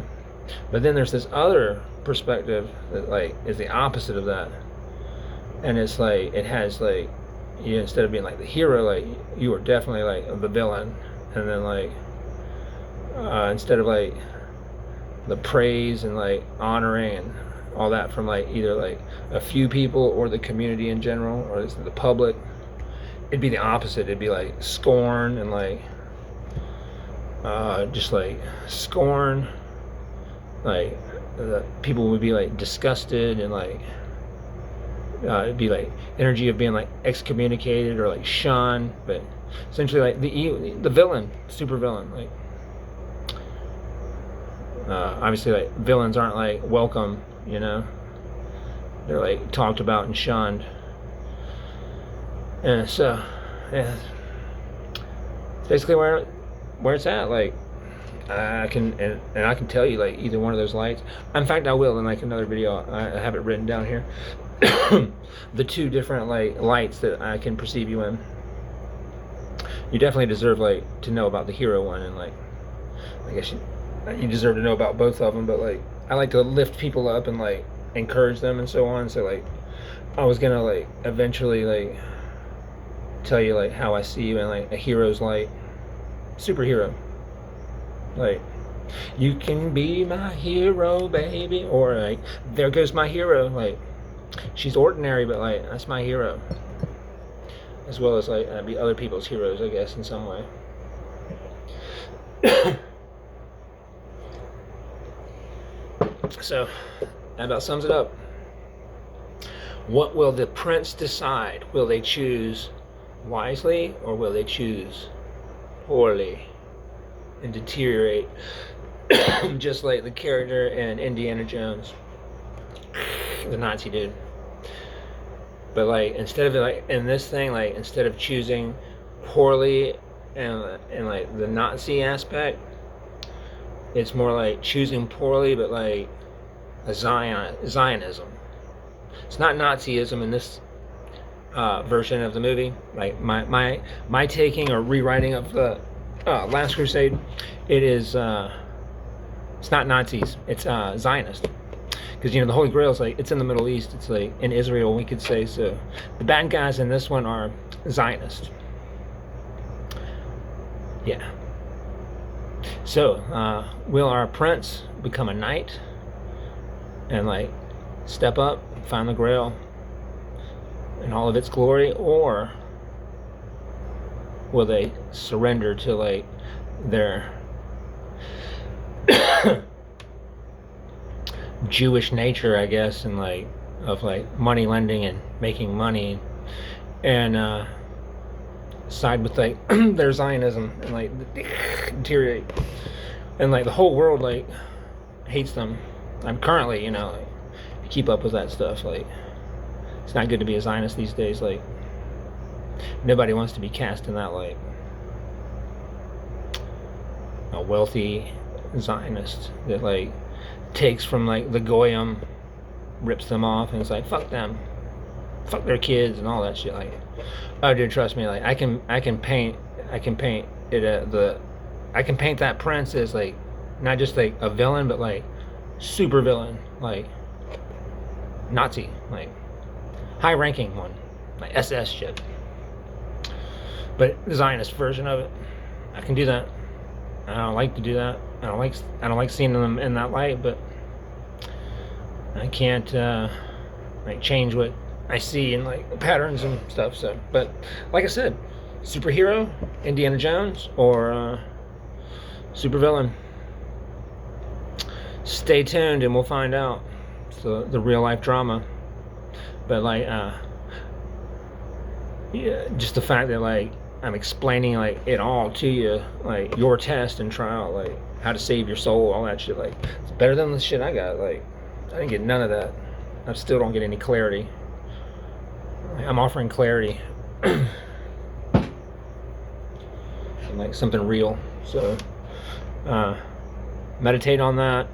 But then there's this other perspective that like is the opposite of that, and it's like, it has like, instead of being like the hero, like, you are definitely like the villain. And then like, instead of like the praise and like honoring and all that from like either like a few people or the community in general, or the public, it'd be the opposite. It'd be like scorn and like, just like scorn, like people would be like disgusted, and like, it'd be like energy of being like excommunicated or like shunned. But essentially like the villain, super villain, like, obviously like villains aren't like welcome, they're like talked about and shunned. And so, yeah, it's basically where it's at. Like, I can tell you like either one of those lights. In fact, I will in like another video. I have it written down here. The 2 different like lights that I can perceive you in. You definitely deserve like to know about the hero one, and like, I guess you deserve to know about both of them. But like, I like to lift people up and like encourage them and so on. So like, I was gonna like eventually like tell you like how I see you in like a hero's light, superhero. Like, you can be my hero, baby, or like, there goes my hero. Like, she's ordinary, but like, that's my hero. As well as like, be other people's heroes, I guess, in some way. So that about sums it up. What will the prince decide? Will they choose wisely, or will they choose poorly and deteriorate, just like the character in Indiana Jones, the Nazi dude? But like, instead of like in this thing, like, instead of choosing poorly and like the Nazi aspect, it's more like choosing poorly, but like a Zionism. It's not Nazism in this version of the movie. Like, my taking or rewriting of the Last Crusade, it is it's not Nazis, it's Zionist. Because the Holy Grail is like, it's in the Middle East, it's like in Israel, we could say. So the bad guys in this one are Zionists. Yeah. So will our prince become a knight and like step up, find the Grail in all of its glory, or will they surrender to like their Jewish nature, I guess, and like of like money lending and making money, and side with like their Zionism and like deteriorate, and like the whole world like hates them. I'm currently, like, keep up with that stuff, like, It's not good to be a Zionist these days. Like, nobody wants to be cast in that light. A wealthy Zionist that like takes from like the goyim, rips them off, and it's like, fuck them, fuck their kids and all that shit. Like, oh dude, trust me, like I can paint it I can paint that prince as like not just like a villain, but like super villain, like Nazi, like high ranking one, like SS shit. But the Zionist version of it, I can do that. I don't like to do that. I don't like seeing them in that light, but I can't like change what I see in like patterns and stuff. So, but like I said, superhero, Indiana Jones, or supervillain. Stay tuned, and we'll find out. It's the real life drama. But like, yeah, just the fact that like I'm explaining like it all to you, like your test and trial, like how to save your soul, all that shit. Like, it's better than the shit I got. Like, I didn't get none of that. I still don't get any clarity. I'm offering clarity. And like something real. So meditate on that.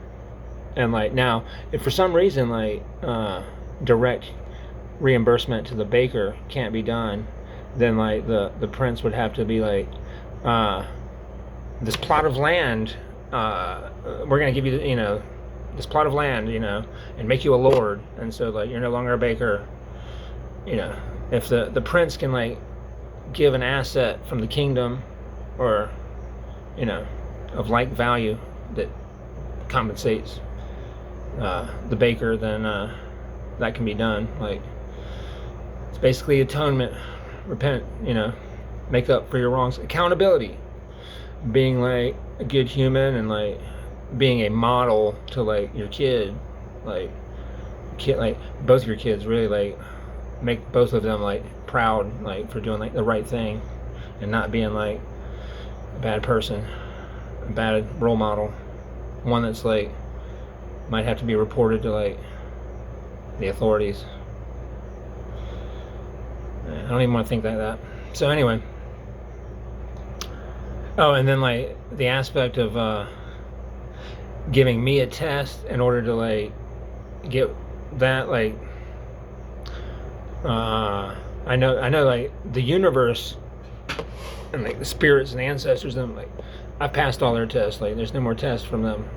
And like now, if for some reason like direct reimbursement to the baker can't be done, then like the prince would have to be like, this plot of land, we're gonna give you this plot of land, and make you a lord, and so like you're no longer a baker. If the prince can like give an asset from the kingdom, or of like value that compensates the baker, then that can be done. Like, it's basically atonement, repent, make up for your wrongs, accountability, being like a good human, and like being a model to like your kid, like both your kids, really like make both of them like proud, like for doing like the right thing and not being like a bad person, a bad role model, one that's like might have to be reported to like the authorities. I don't even want to think like that. So anyway, oh, and then like the aspect of giving me a test in order to like get that, like I know like the universe and like the spirits and the ancestors, them like I passed all their tests. Like, there's no more tests from them.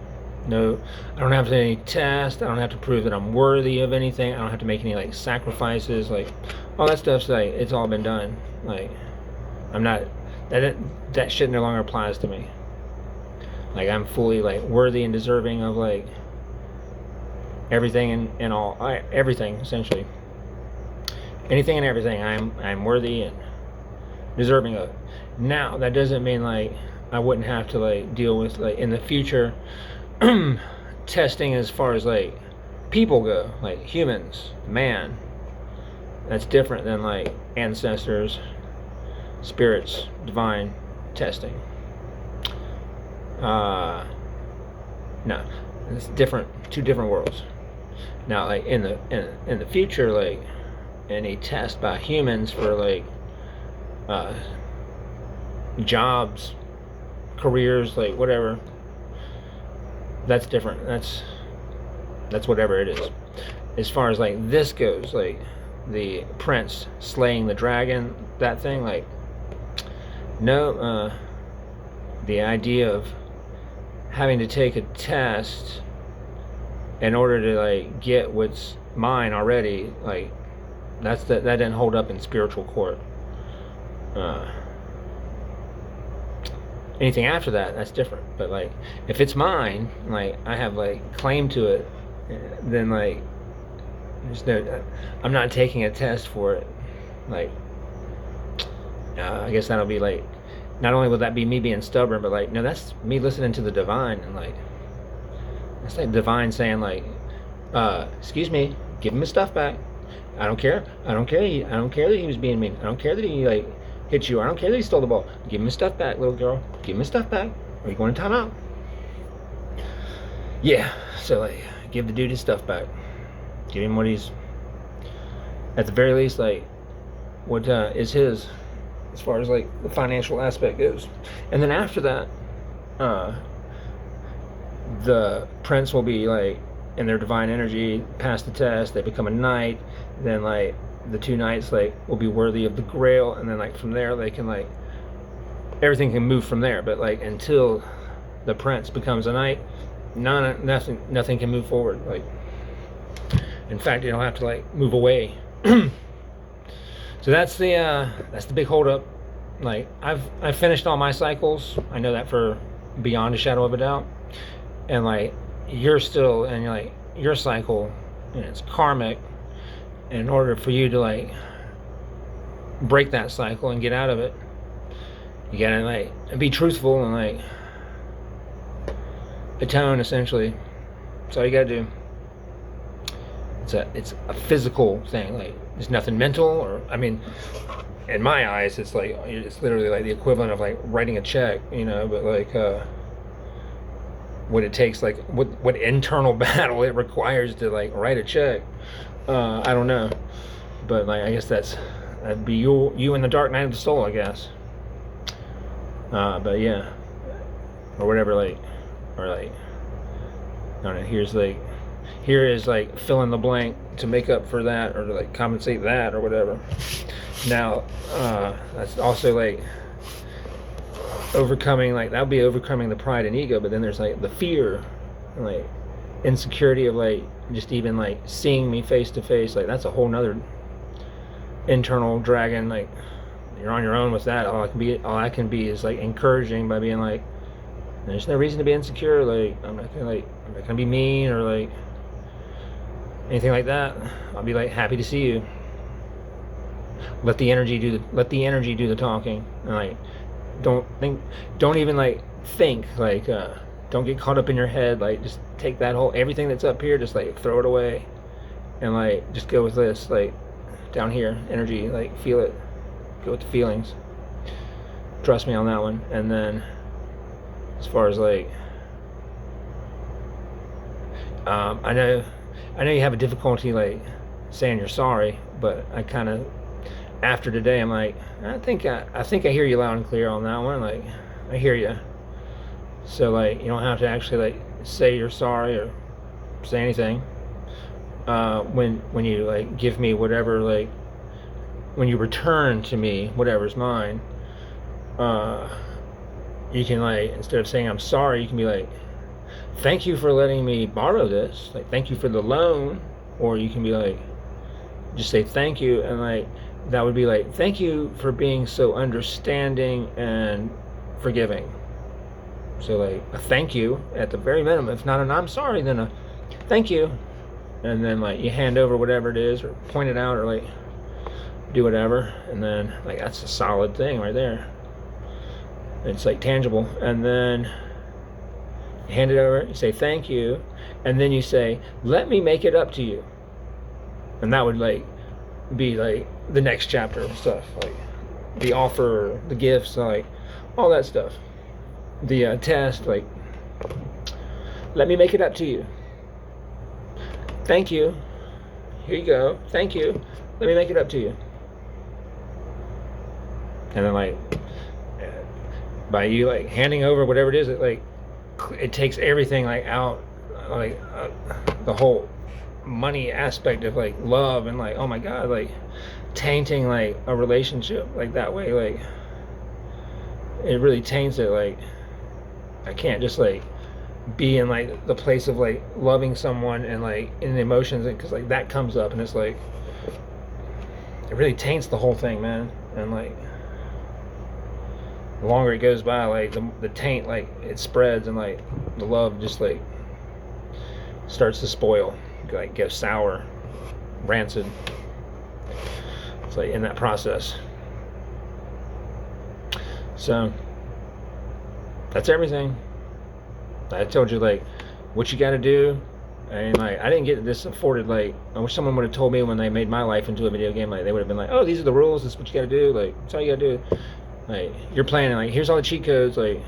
No, I don't have any tests. I don't have to prove that I'm worthy of anything. I don't have to make any like sacrifices. Like, all that stuff's like, it's all been done. Like, I'm not, that shit no longer applies to me. Like, I'm fully like worthy and deserving of like everything and all, everything essentially. Anything and everything I'm worthy and deserving of. Now, that doesn't mean like I wouldn't have to like deal with like in the future testing as far as like people go, like humans, man. That's different than like ancestors, spirits, divine testing. No, it's different, two different worlds. Now, like in the future, like any test by humans for like jobs, careers, like whatever, that's different. That's whatever it is. As far as like this goes, like the prince slaying the dragon, that thing, like no, the idea of having to take a test in order to like get what's mine already, like that didn't hold up in spiritual court. Anything after that, that's different. But like if it's mine, like I have like claim to it, then like there's no, I'm not taking a test for it. Like I guess that'll be like, not only will that be me being stubborn, but like no, that's me listening to the divine, and like that's like divine saying like, excuse me, give him his stuff back. I don't care. I don't care that he was being mean. I don't care that he like hit you. I don't care that he stole the ball. Give him his stuff back, little girl. Give him his stuff back. Or you going to timeout? Yeah. So like, give the dude his stuff back. Give him what he's at the very least, like, what is his, as far as like the financial aspect goes. And then after that, the prince will be like in their divine energy, pass the test, they become a knight. Then like the two knights like will be worthy of the Grail, and then like from there they can like everything can move from there. But like until the prince becomes a knight, nothing can move forward. Like, in fact, you don't have to like move away. So that's the big holdup. Like I've finished all my cycles. I know that for beyond a shadow of a doubt. And like you're still in like your cycle, and it's karmic. And in order for you to like break that cycle and get out of it, you gotta like be truthful and like atone. Essentially, that's all you gotta do. It's a physical thing. Like there's nothing mental, or I mean, in my eyes, it's like it's literally like the equivalent of like writing a check, you know. But like what it takes, like what internal battle it requires to like write a check, I don't know. But like I guess that'd be you in the dark night of the soul, I guess. But yeah, or whatever, like, or like I don't know. Here is like fill in the blank to make up for that, or to like compensate that, or whatever. Now that's also like overcoming, like that would be overcoming the pride and ego. But then there's like the fear and like insecurity of like just even like seeing me face to face. Like that's a whole nother internal dragon. Like you're on your own with that. All I can be is like encouraging by being like, there's no reason to be insecure. Like I'm not gonna be mean or like anything like that. I'll be like happy to see you. Let the energy do the talking. And like don't even like think, like don't get caught up in your head. Like just take that whole everything that's up here, just like throw it away, and like just go with this, like down here energy, like feel it, go with the feelings. Trust me on that one. And then as far as like I know you have a difficulty like saying you're sorry, but I kind of, after today, I'm like, I think I hear you loud and clear on that one. Like I hear you. So like you don't have to actually like say you're sorry or say anything. When you like give me whatever, like when you return to me whatever's mine, you can like, instead of saying I'm sorry, you can be like, thank you for letting me borrow this, like thank you for the loan. Or you can be like, just say thank you, and like that would be like, thank you for being so understanding and forgiving. So like a thank you at the very minimum. If not an I'm sorry, then a thank you. And then like you hand over whatever it is, or point it out, or like do whatever, and then like that's a solid thing right there. It's like tangible. And then you hand it over, you say thank you, and then you say, let me make it up to you. And that would like be like the next chapter of stuff, like the offer, the gifts, like all that stuff. The test, like, let me make it up to you. Thank you. Here you go. Thank you. Let me make it up to you. And then like by you like handing over whatever it is, it takes everything like out, like the whole money aspect of like love, and like, oh my god, like tainting like a relationship like that way, like it really taints it. Like I can't just like be in like the place of like loving someone and like in the emotions, because like that comes up, and it's like it really taints the whole thing, man. And like the longer it goes by, like the taint, like it spreads, and like the love just like starts to spoil, like go sour, rancid. It's like in that process. So that's everything. I told you like what you got to do. And like I didn't get this afforded. Like I wish someone would have told me when they made my life into a video game. Like they would have been like, oh, these are the rules, this is what you got to do, like that's all you got to do. Like you're playing, like here's all the cheat codes, like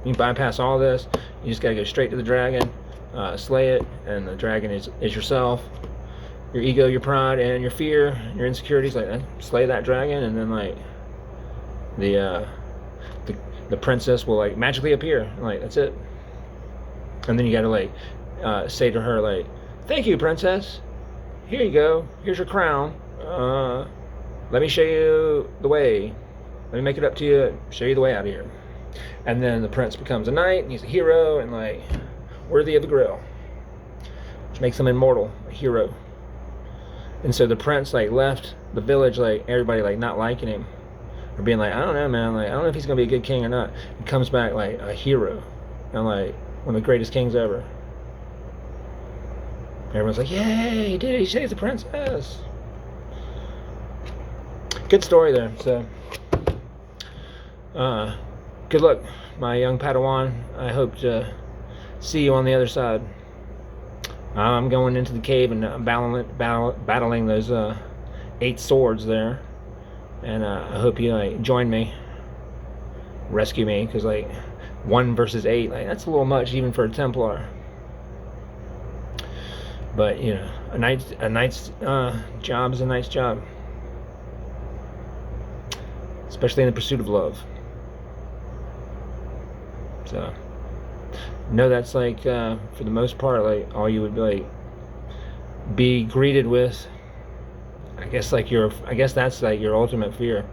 you bypass all this, you just got to go straight to the dragon, slay it, and the dragon is yourself. your ego, your pride, and your fear, your insecurities. Like slay that dragon, and then like the princess will like magically appear. Like that's it. And then you gotta like say to her like, "Thank you, princess. Here you go. Here's your crown. Let me show you the way. Let me make it up to you. Show you the way out of here." And then the prince becomes a knight, and he's a hero, and like worthy of the Grail, which makes him immortal, a hero. And so the prince like left the village, like everybody like not liking him, or being like, I don't know, man, like I don't know if he's gonna be a good king or not. He comes back like a hero, and like one of the greatest kings ever. Everyone's like, yay, he did it, he saved the princess. Good story there. So good luck, my young Padawan. I hope to see you on the other side. I'm going into the cave and battling those 8 swords there, and I hope you like join me, rescue me, because like 1 versus 8, like that's a little much even for a Templar. But you know, a knight's job is a knight's job, especially in the pursuit of love. So no, that's like for the most part like all you would like be greeted with. I guess that's like your ultimate fear.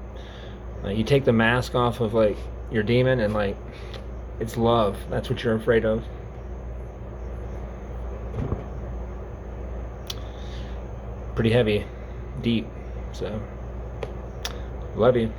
You take the mask off of like your demon, and like it's love. That's what you're afraid of. Pretty heavy, deep. So love you.